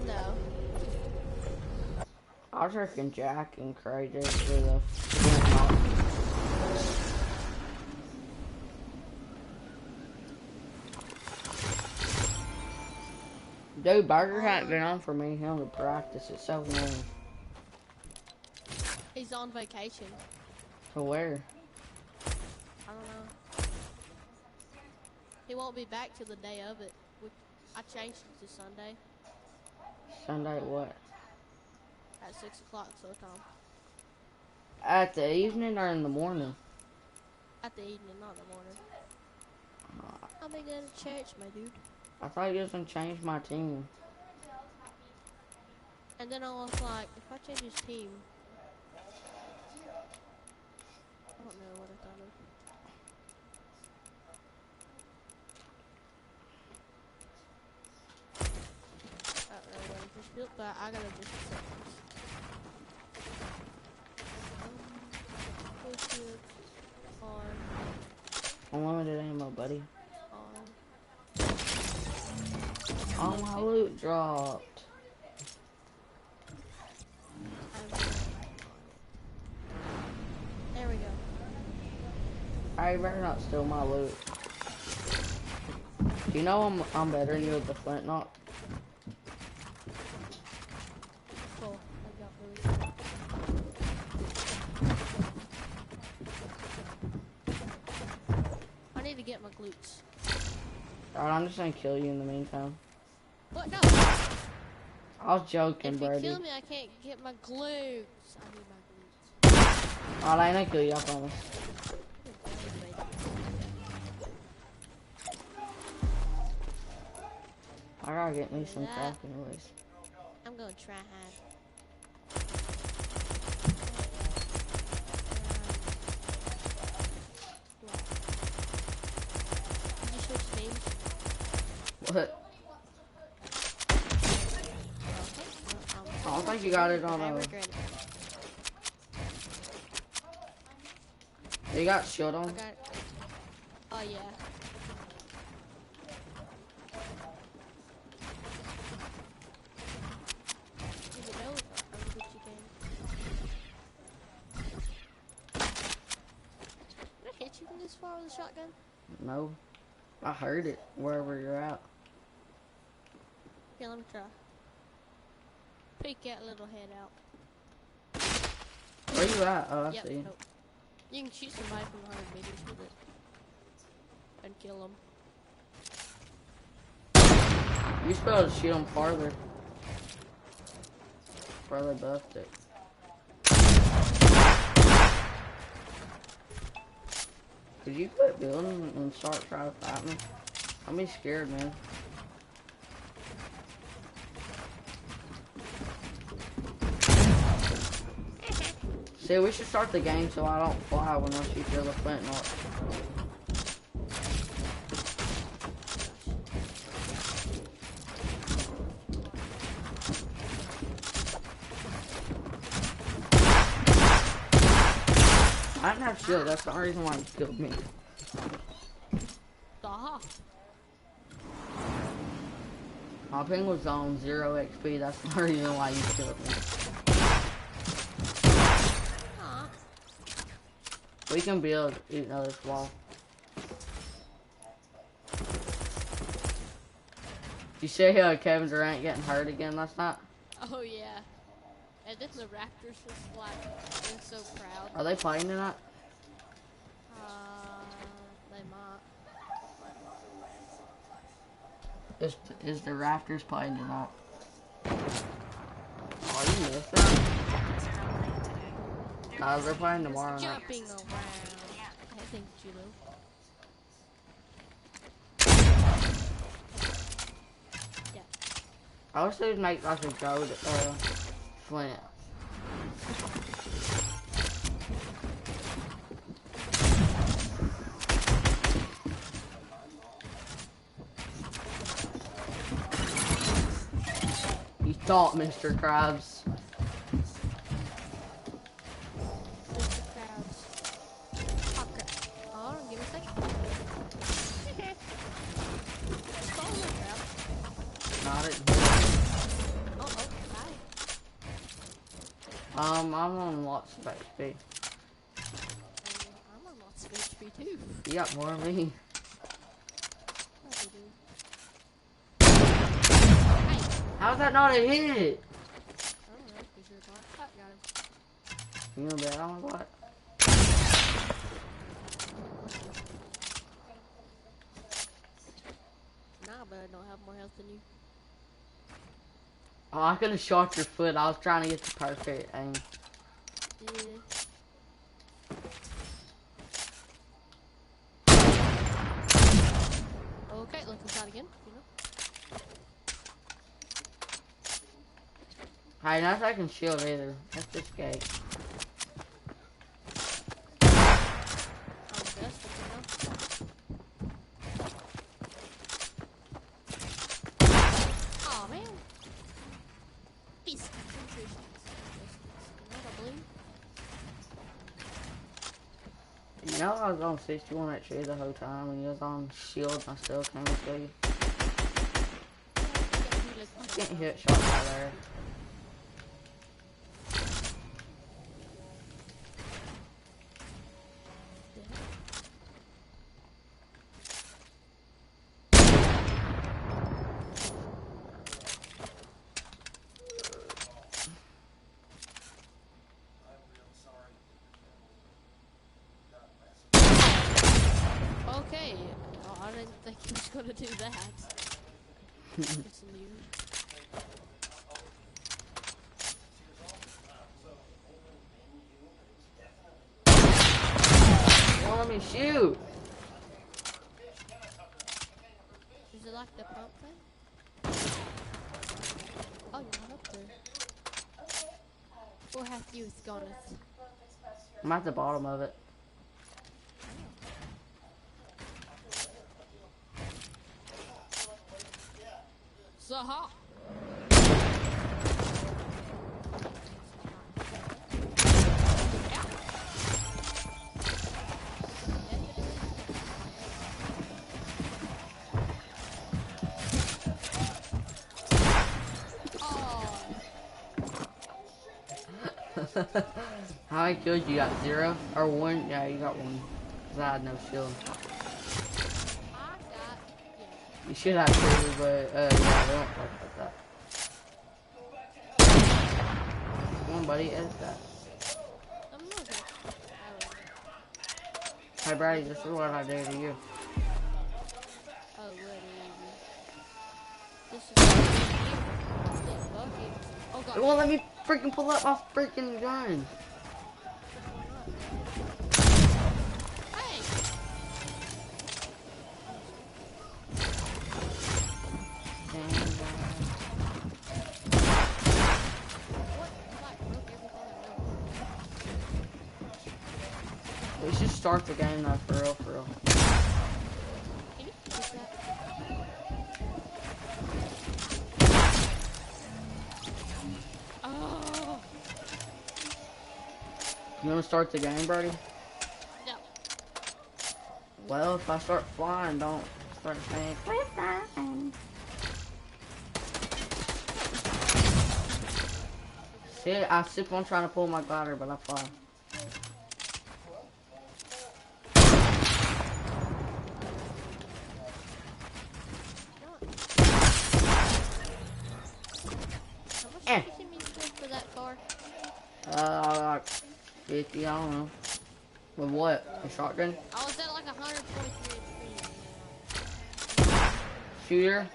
No. I was working Jack and creative for the Dude, Burger hadn't been on for me. Him to practice. It's so annoying. He's on vacation. To where? I don't know. He won't be back till the day of it. I changed it to Sunday. Sunday what? At 6 o'clock, so time. At the evening or in the morning? At the evening, not in the morning. I'll be going to church, my dude. I thought you was gonna change my team. And then I was like, if I change his team, I don't know what I thought of. I don't know what I just built, but I gotta just accept this. On. Unlimited ammo, buddy. On. Oh, my loot dropped. There we go. I better not steal my loot. You know I'm better than you with the flint knock. Cool. I got loot. I need to get my glutes. Alright, I'm just gonna kill you in the meantime. What? No. I was joking, If you Brady. kill me, I can't get my glutes. I need my glutes. Alright, I ain't gonna kill you, I promise. I gotta get me some That- crack anyways. I'm gonna try hard. Did you switch names? What? I don't think you got it on I a... regret it. You got shield on? I got it. Oh yeah. Is it over? I'm Gucci gang. Did I hit you from this far with a shotgun? No. I heard it, wherever you're at. Here, let me try. Peek that little head out. Where you at? Oh, I Yep, see. nope. You can shoot somebody from 100 meters with it. And kill them. You should be able to shoot them farther. Farther buffed it. Could you quit building and start trying to fight me? I'm be scared, man. See, we should start the game so I don't fly when I shoot the flint knock. I didn't have shield, that's the only reason why you killed me. Aha. My ping was on 0 XP, that's the only reason why you killed me. We can build another wall. You say Kevin Durant getting hurt again last night? Oh yeah. And then the Raptors just like been so proud. Are they playing tonight? They might. Is the Raptors playing tonight? Oh, you missed that. Nah, they're playing tomorrow night. Jumping around. I think Judo. Yeah. I wish they'd make like a gold flint. You thought, Mr. Krabs. I'm on lots of XP. I'm on lots of HP too. You got more than me. How's that not a hit? I don't know, because you're a bot. Oh, got him. You gonna bet on what? Nah, but I don't have more health than you. Oh, I could have shot your foot. I was trying to get the perfect aim. Yeah. Okay, look inside again, you know. Hey, not taking shield either. That's just gay. Oh man. Peace. You know I was on 61 HP the whole time when you was on shield and I still came to kill you. I can't hit shots out there. Okay. Oh, I didn't think he was gonna do that. It's new. Don't let me shoot. Is it like the pump thing? Oh, you're not up there. Or have to use guns? I'm at the bottom of it. Zaha. How many kills you got? 0 or 1? Yeah, you got 1. Cause I had no shield. You should have 2, but yeah, they don't talk about that. Come on, buddy, edit that. Hey, Brady, this is what I do to you. Oh, It won't let me freaking pull up my freaking gun. We should start the game though, for real, for real. Oh. You wanna start the game, Brody? No. Well, if I start flying, don't start saying, quit flying. See, I keep on trying to pull my glider, but I fly. For that car? Like 50, I don't know. With what? A shotgun? I was at like 143 HP. Shooter?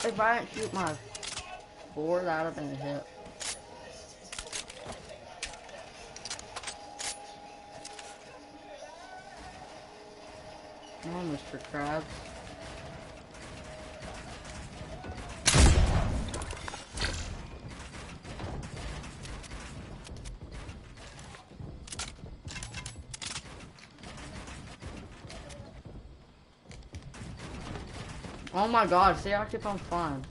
If I didn't shoot my board, that would have been a hit. Come on, Mr. Krabs. Oh my god, see, I keep on flying.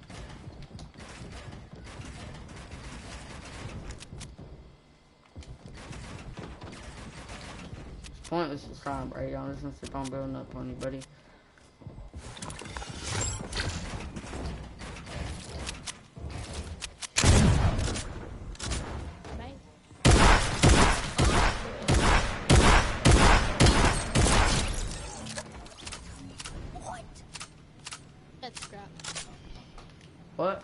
It's pointless to try and break. I'm just gonna keep on building up on you, buddy. What?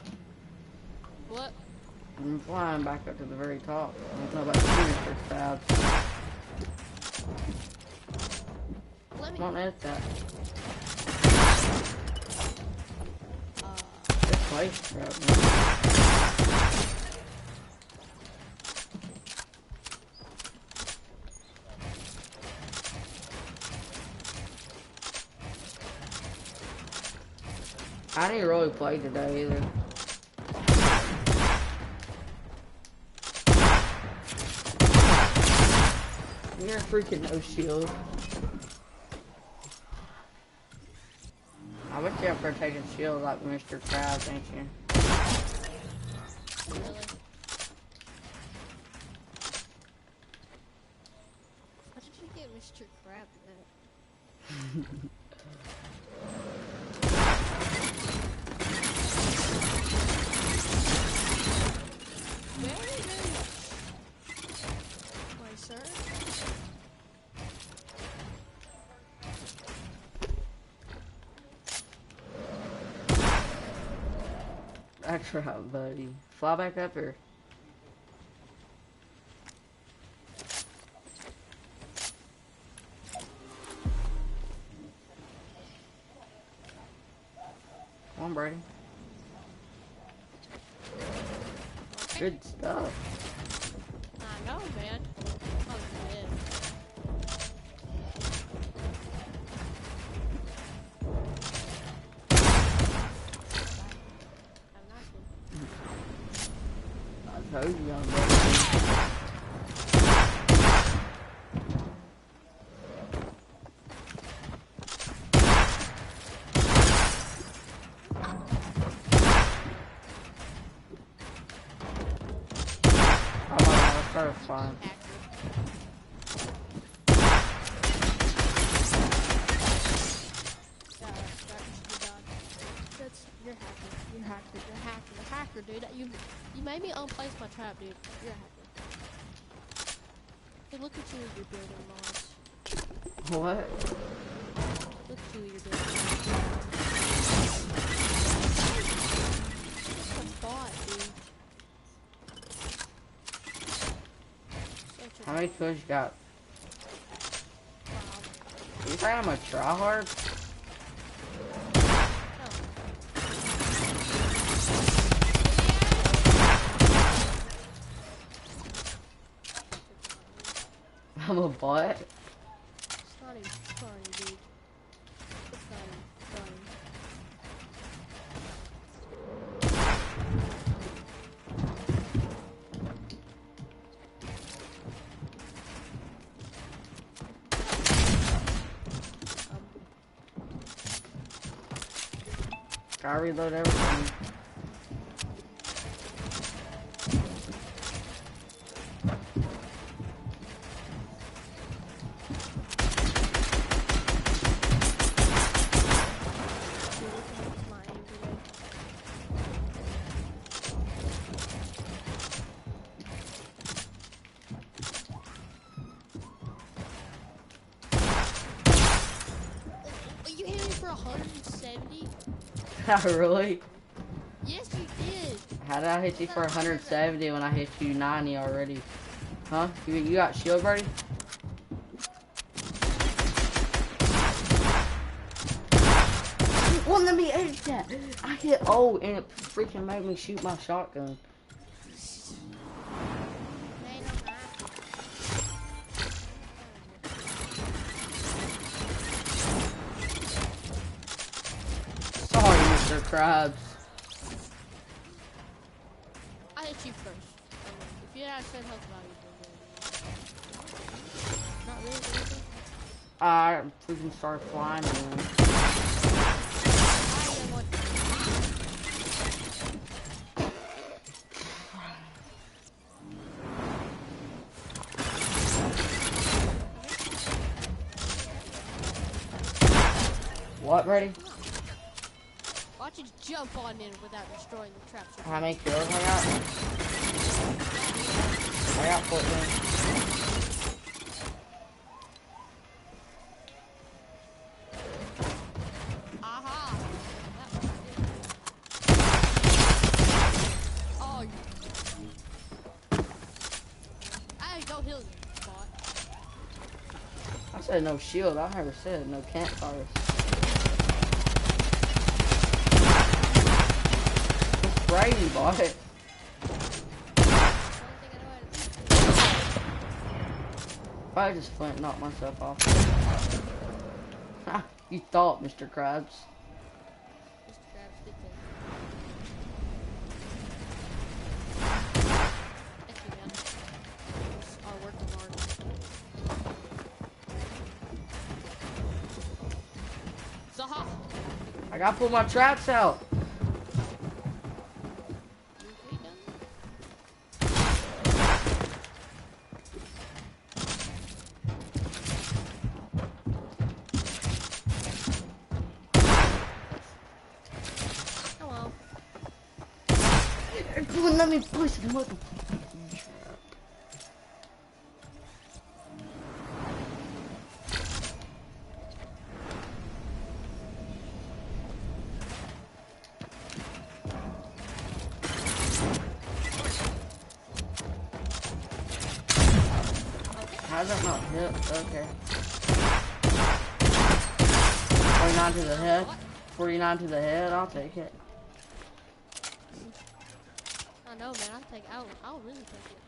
What? I'm flying back up to the very top. I don't know about shooting for stabs. Come on, edit that. This place crap, man. I didn't really play today either. You're freaking no shield. I bet you're up there taking shield like Mr. Krabs, ain't you? Really? How did you get Mr. Krabs that? Very good. My sir. That's right, buddy. Fly back up here. Come on, Brady. Good stuff. I know, man. Oh, yeah. I told you I'm ready. Fine. You're a hacker, dude. You made me unplace my trap, dude. You're a hacker. Hey, look at you with your building mods. What? Look at you with your building mods. That's a bot, dude. How many kills you got? You think I'm a tryhard? I'm a bot? It's not even funny, dude. It's not even funny. Gotta reload everything. You hit me for 170? Really? Yes, you did. How did I hit you for 170 when I hit you 90 already? Huh? You got shield ready? Well, let me edit that. I hit O and it freaking made me shoot my shotgun. Sorry, Mr. Krabs. I hit you first. If you had said health value, not really anything. I freaking started flying again. What, ready? Watch it jump on in without destroying the traps. How many kills I got? I got 14. Aha! Oh, hey, don't heal me, bot. I said no shield. I never said no campfires. It's Brady, bot. I just flint knocked myself off. You thought, Mr. Krabs. Zaha! I gotta pull my traps out. Let me push the mother. How's that not hit? Okay. Going on to the head. 49 to the head, I'll take it. I know, man. I'll really take it.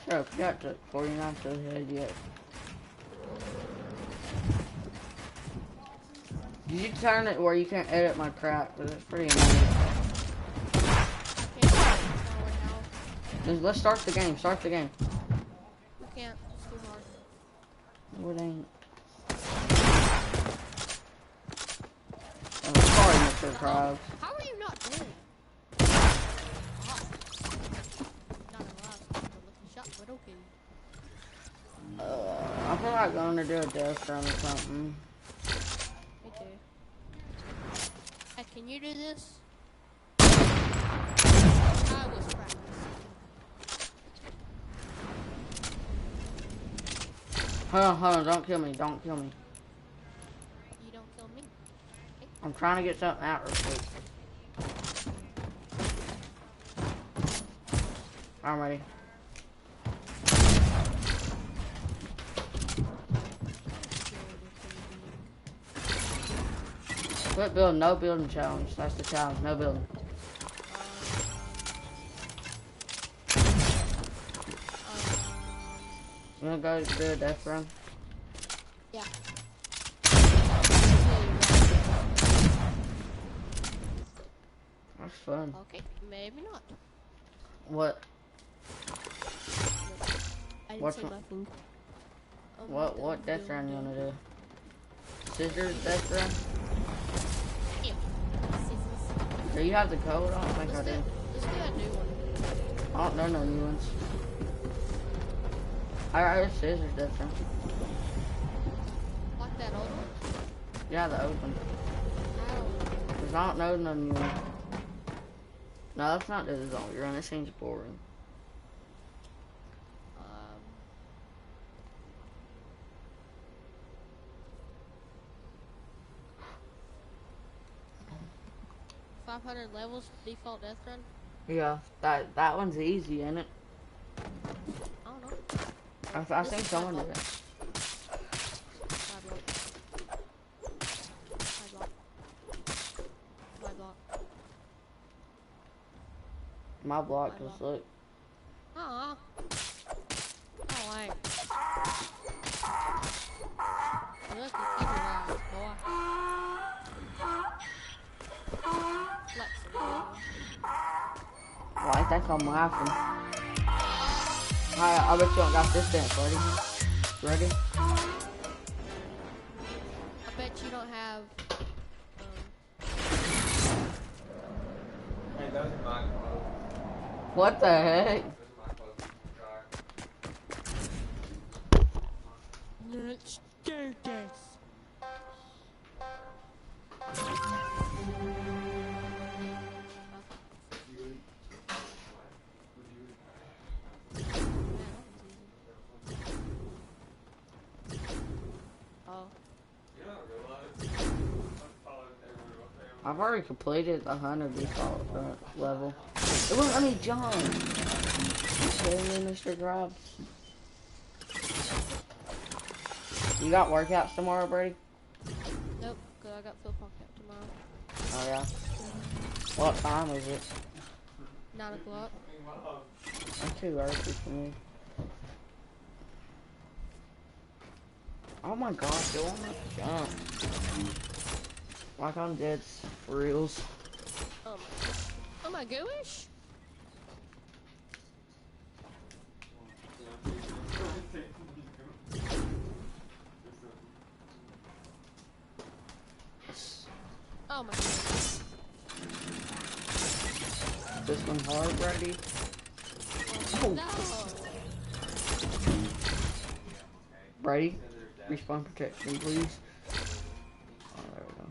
Bro, if you got to 49 to the head yet. Did you turn it where you can't edit my crap? Because it's pretty annoying. Let's start the game. Start the game. I can't. It's too hard. No, it ain't. I'm sorry, Mr. Krabs. How are you not dead? Not alive. Looking shot, but okay. I feel like going to do a death run or something. Me too. Hey, can you do this? I was practicing. Hold on, don't kill me, don't kill me. You don't kill me. Okay. I'm trying to get something out real quick. I'm ready. Quit building, no building challenge. That's the challenge, no building. You wanna go do a death run? Yeah. That's fun. Okay, maybe not. What? I didn't What's say nothing. What death run you wanna do? Scissors death run? Yeah. Scissors. Do you have the code? I don't think I do. Let's do a new one. I don't know no new ones. I got scissors death run. Like that old one? Yeah, the old one. Cause I don't know no new one. No, let's not do the zombie run. It seems boring. Um, 500 levels, default death run? Yeah, that one's easy, isn't it? I don't know. I think someone did it. My block just look. Aw. Oh, wait. Look, you keep your eyes, boy. Well, I think I'm laughing. Alright, I bet you don't got this dance, buddy. Ready? I bet you don't have. Hey, those are my clothes. What the heck? Let's do this. Oh. I've already completed the 100 default level. It won't let me jump. You kidding me, Mr. Grabs? You got workouts tomorrow, Brady? Nope, cause I got football camp tomorrow. Oh yeah. What time is it? 9 o'clock. That's too early for me. Oh my gosh, you want to jump? Like I'm dead for reals. Am I gooish? Oh my goodness. This one hard, Brady? Oh. No. Brady, respawn protection, please. Oh, there we go.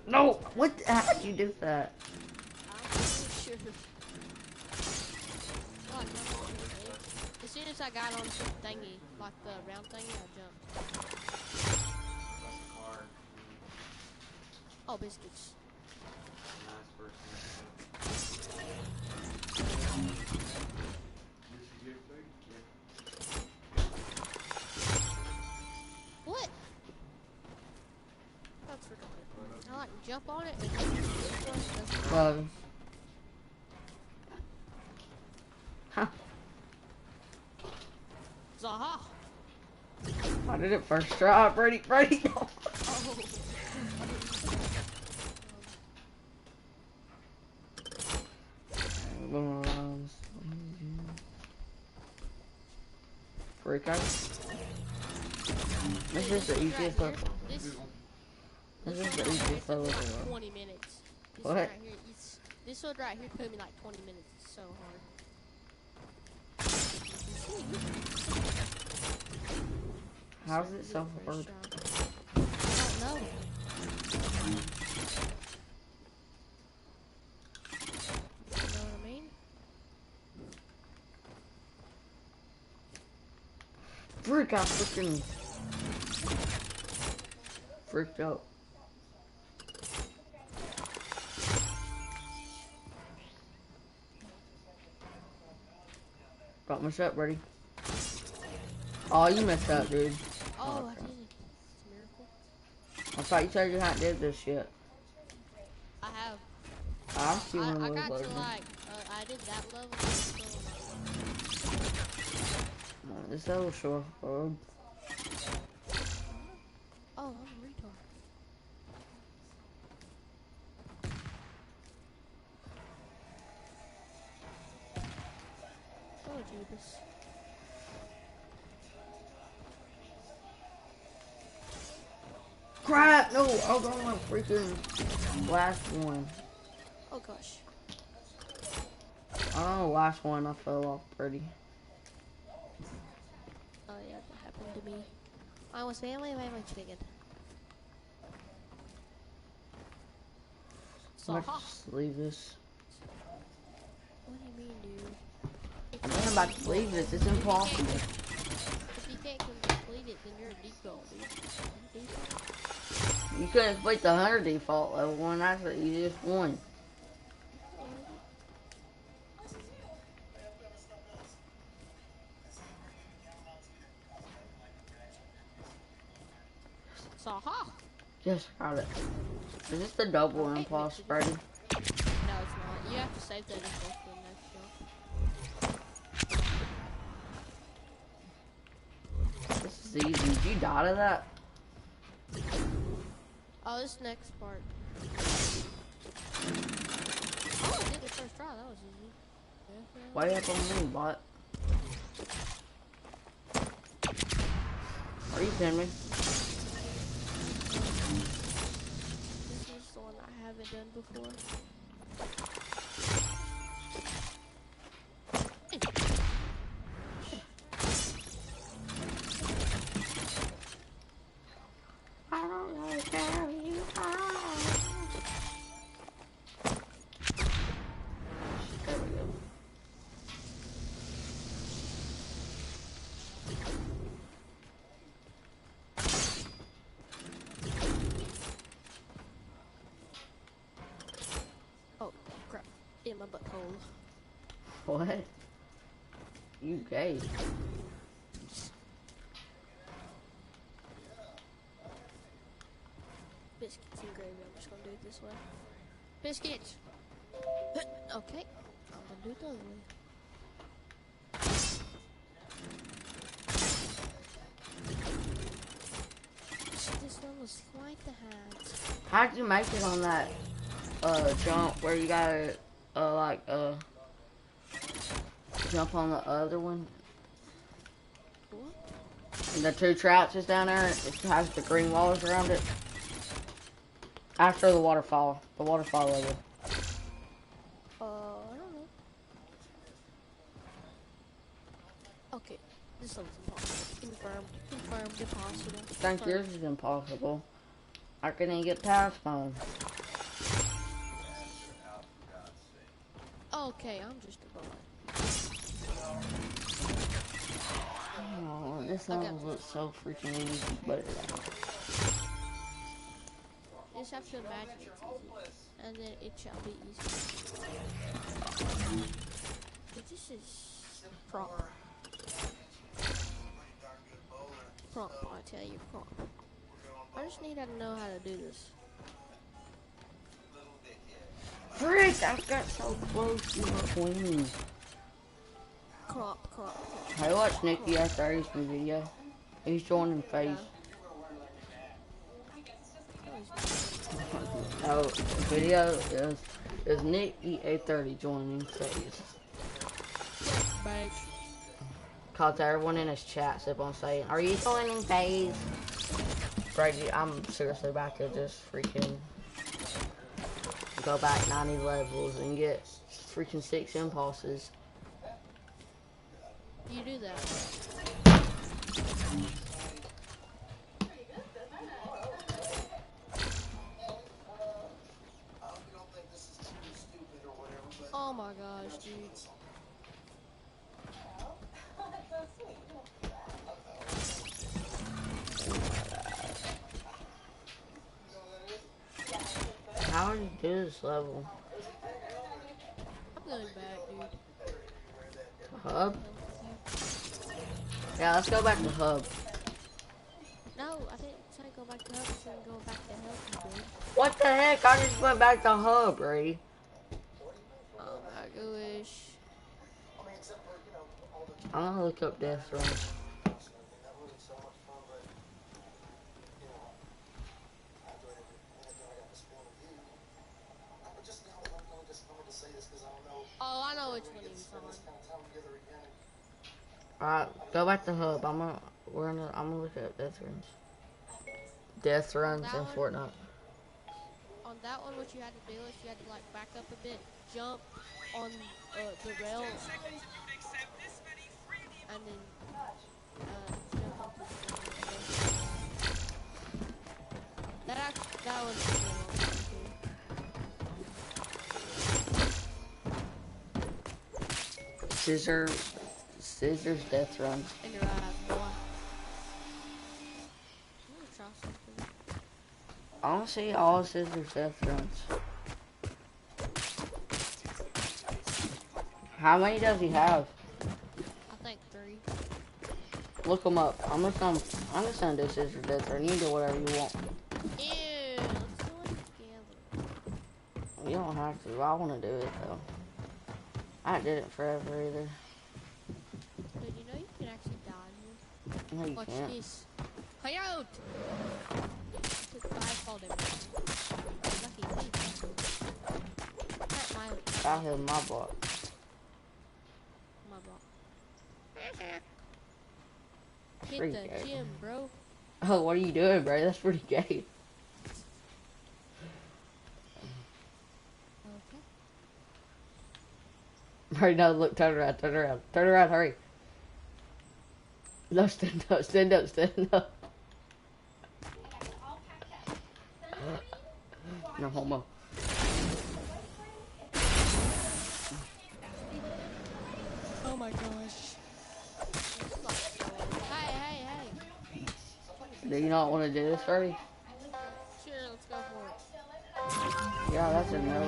No! What? How'd you do that? As soon as I got on the thingy, like the round thingy, I jumped. Oh, biscuits. jump on it and this one doesn't. Well. Huh. Zaha. I did it first try, Brady. Oh. Freak out. This is the easiest level. This is the easiest level. 20 minutes. This What? Right here, this one right here took me like 20 minutes. It's so hard. How's it so hard? I don't know. You know what I mean? Freak out, freaking freaked out. Got my shot ready. Oh, you messed up, dude. Oh, okay. I did it. It's a miracle. I thought you said you hadn't did this yet. I have. I've seen one of I those got levels. to like, I did that level. And still not. This level sure hard. Oh, I'm a retard. Oh, Judas. Crap! No, I was on my freaking last one. Oh gosh. I don't know, last one I fell off pretty. Oh yeah, that happened to me. I was family chicken. Let's just leave this. What do you mean, dude? I'm about to leave this. It's impossible. If you can't complete it, then you're a default, dude. Default? You couldn't complete the 100 default level one. That's what you just won. Saha. Yes, got it. Is this the double impulse, Freddy? No, it's not. You have to save that info for the next jump. This is easy. Did you die to that? Oh, this next part. Oh, I did the first try. That was easy. Way up on me, bot. Are you kidding me? This is the one I haven't done before. I don't know where you are. There we go. Oh, crap. In my butthole. What? You gay. Biscuits and gravy. I'm just gonna do it this way. Biscuits! Okay. I'm gonna do it the other way. This one was like the hat. How'd you make it on that jump where you gotta jump on the other one? What? And the two traps is down there. It has the green walls around it. After the waterfall level. I don't know. Okay, this looks impossible. Confirmed impossible. I think yours is impossible. I couldn't even get past mine. Okay, I'm just a bot. Oh, this level looks so freaking easy, but it ain't. You just have to imagine it's easy, and then it shall be easy. But this is prompt. Prompt, I tell you, prompt. I just need to know how to do this. Frick, I got so close to my queen. Crop. I watched Nicky S30's new video. He's joining FaZe. Oh, the video is Nicky A30 joining FaZe. Cause everyone in his chat kept on saying, "Are you joining FaZe?" Brady, I'm seriously about to just freaking go back 90 levels and get freaking 6 impulses. You do that. Oh my gosh, dude. How did you do this level? I'm going back, dude. Hub? Yeah, let's go back to Hub. No, I didn't say go back to Hub, I said go back to Hub, dude. What the heck? I just went back to Hub, Brady. Oh my gosh. I'm gonna look up Death Runs. Oh, I know which one he's on. Alright, go back to Hub. I'm gonna look up Death Runs. Death Runs in Fortnite. On that one, what you had to do is you had to like back up a bit, jump on the rail, and then jump off the that was Scissors Death Runs. in your eyes, boy. I want to see all Scissors Death Runs. How many does he have? I think 3. Look them up. I'm just gonna do Scissors Death Run. You can do whatever you want. Ew, let's do it together. You don't have to. I want to do it though. I did it forever either. Dude, you know you can actually die here. No, you Watch can't. this. Hey out! I called him. Lucky me. That's my I hit my block. block. Hit Pretty the gay. gym, bro. Oh, what are you doing, bro? That's pretty gay. Right now, look, turn around, hurry. No, stand up. No homo. Oh my gosh. Hey. Do you not want to do this, hurry? Sure, let's go for it. Yeah, that's a no.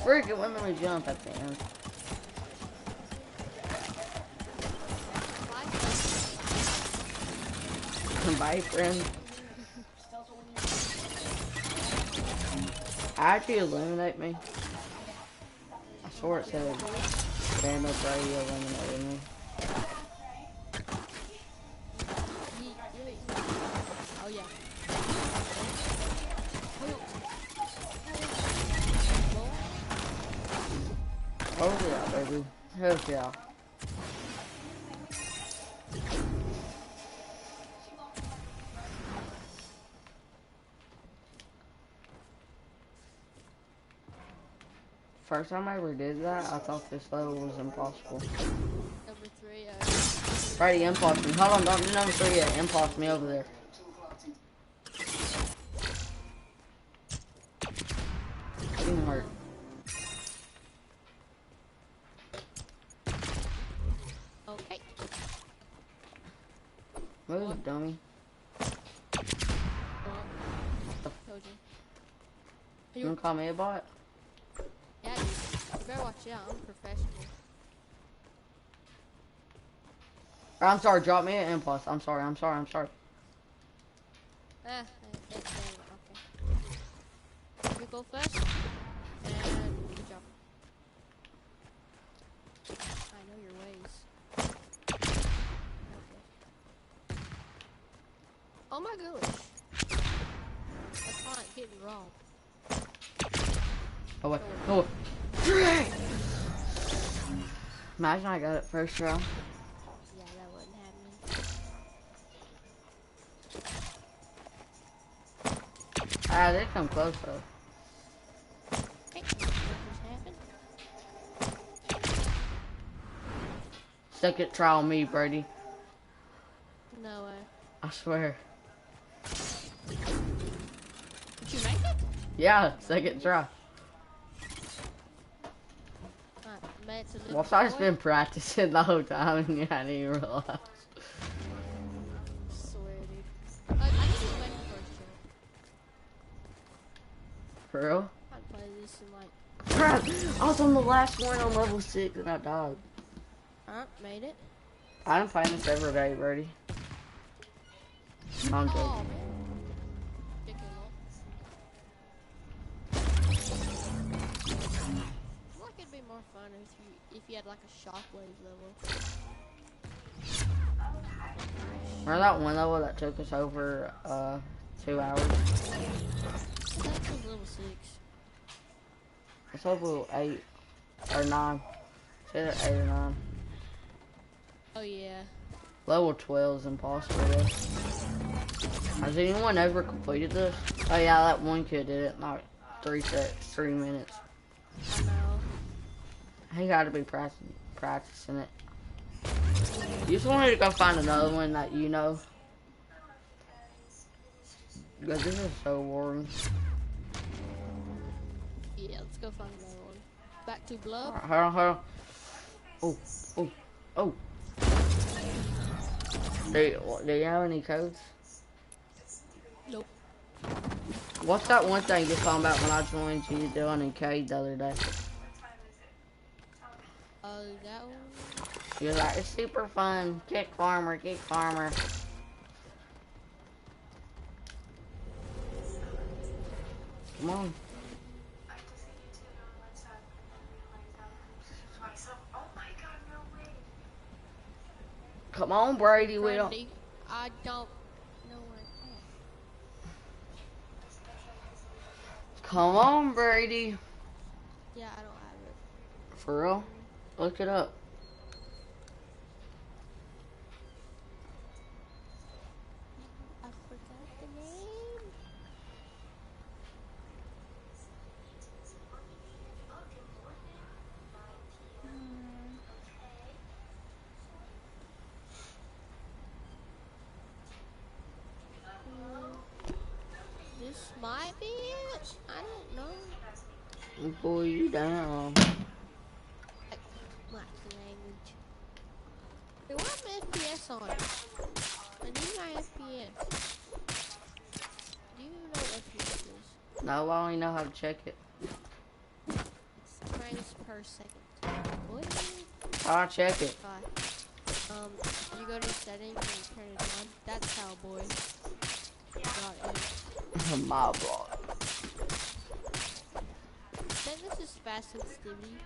Frick, it wouldn't let me jump at the end. Bye, friend. Actually eliminate me. I swear it said Randall Brady eliminated me. Oh yeah. Oh yeah, baby. Hell yeah. First time I ever did that, I thought this level was impossible. Number 3, Brady, impulse me. Hold on, don't do number 3 yet. Impulse me over there. Didn't hurt. Okay. Move, dummy. Told you. You wanna call me a bot? Yeah, dude. better watch out. I'm professional. I'm sorry, drop me an impulse. I'm sorry. Ah, it's okay. You go first. And good job. I know your ways. Okay. Oh my gosh. That's not getting robbed. Oh wait. Oh. Imagine I got it first round. Yeah, that wouldn't happen. Ah, they come close though. Hey, what just happened? Second trial me, Brady. No way. I swear. Did you make it? Yeah, second try. Made it to the Well, I've just been practicing the whole time and you hadn't even realized. Swear, dude. I need to make the first jump. For real? I'd play this in like. Crap! I was on the last one on level 6 and I died. Made it. I'm playing this every day, Brady. I'm joking. Oh, man. It'd be more fun if you had like a shockwave level. Remember that one level that took us over 2 hours? That was level 6. It's level 8 or 9. It's either 8 or 9. Oh yeah. Level 12 is impossible though. Has anyone ever completed this? Oh yeah, that one kid did it in like 3 minutes. I know. He gotta be practicing it. You just wanted to go find another one that you know. Because this is so boring. Yeah, let's go find another one. Back to blow. Right, hold on. Oh. Do you have any codes? Nope. What's that one thing you're talking about when I joined you doing in Cade the other day? That one? You're like, it's super fun. Kick farmer, kick farmer. Come on. Come on, Brady. We don't. I don't know where it's at. Come on, Brady. Yeah, I don't have it. For real? Look it up. I forgot the name. This might be it. I don't know. Boy, you down. What's the language? Hey, what's my FPS on? I need my FPS. Do you know what FPS is? No, I only know how to check it. It's frames per second. What? I'll check it. You go to settings and you turn it on. That's how, boy. My block. Then this is fast sensitivity.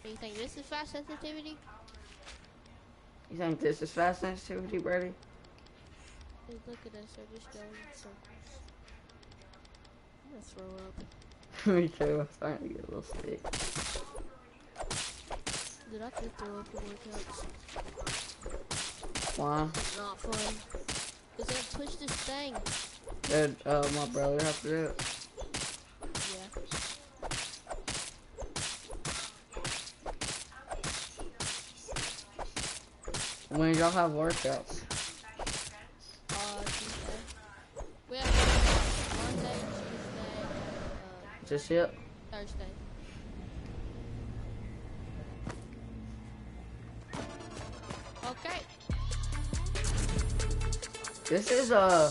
Do you think this is fast sensitivity? You think this is fast sensitivity, Brady? Hey, look at us, they're just going in circles. I'm gonna throw up. Me too, I'm starting to get a little sick. Dude, I could throw up in workouts. Why? It's not fun. Cause they push this thing. Dude, my brother have to do it. Yeah. When y'all have workouts? Tuesday. We have Monday, Tuesday, Just it? Thursday. Okay. This is so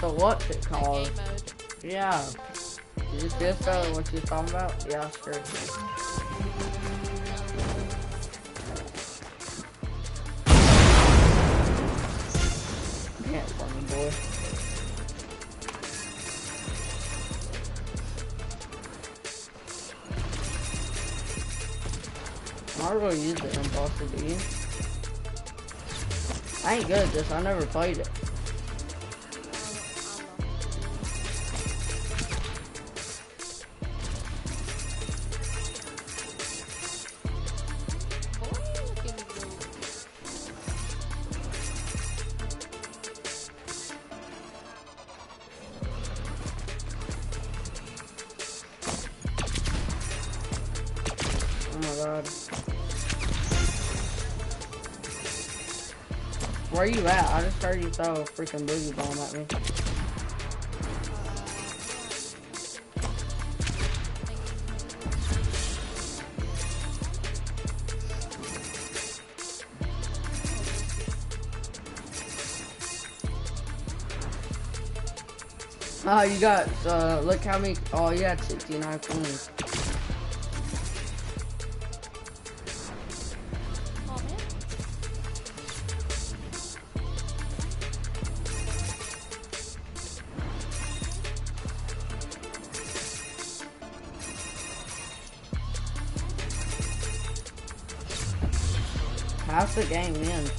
what's it called? Game mode. Yeah. Is it this what you're talking about? Yeah, sure. Can't for me, boy. I'm not gonna use the imposter, do you? I ain't good at this. I never played it. Oh my god. Where you at? I just heard you throw a freaking boogie bomb at me. Oh, you got, look how many, oh, you had 69 coins. How's the game in?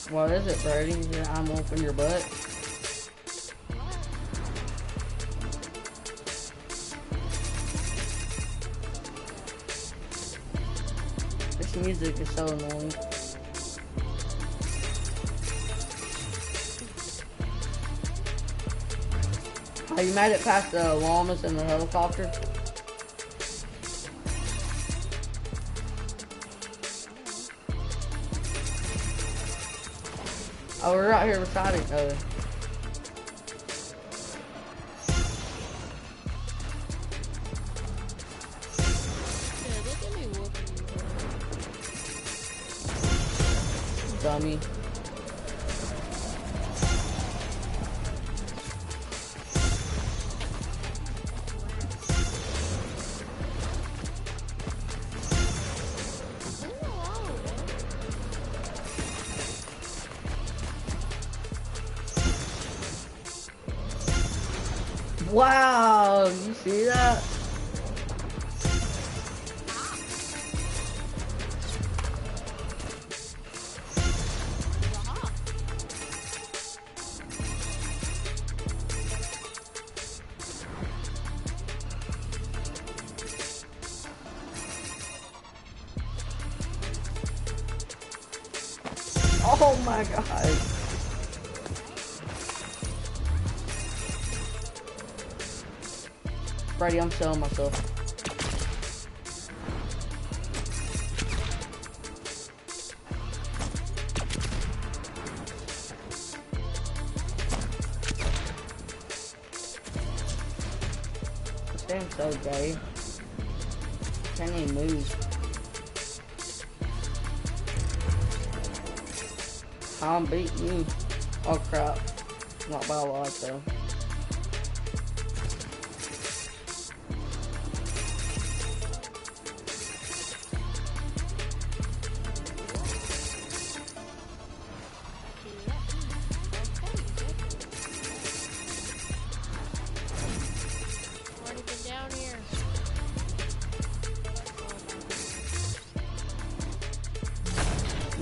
What is it, Brady? I'm open your butt. This music is so annoying. Oh, you made it past the llamas and the helicopter? Oh, we're out here beside each other. Dummy. Wow, you see that? Oh my god. Brady, I'm selling myself. This game's so gay. Can't even move. I'm beating you. Oh crap. Not by a lot though.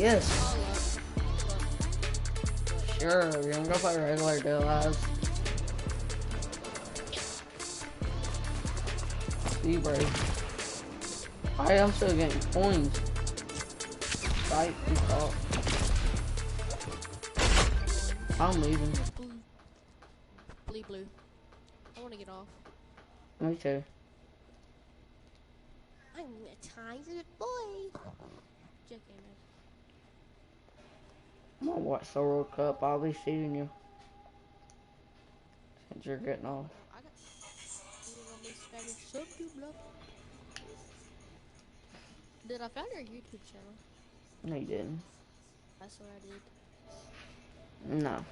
Yes. Sure, you're gonna go play regular Dead Lives. Be brave. I am still getting coins. Fight and talk. I'm leaving. Blue. I want to get off. Me too. I'm a tired boy. JK, man. I'm gonna watch the World Cup. I'll be seeing you. Since you're getting off. I got on this Spanish sub blah. Did I found your YouTube channel? No, you didn't. That's what I did. No.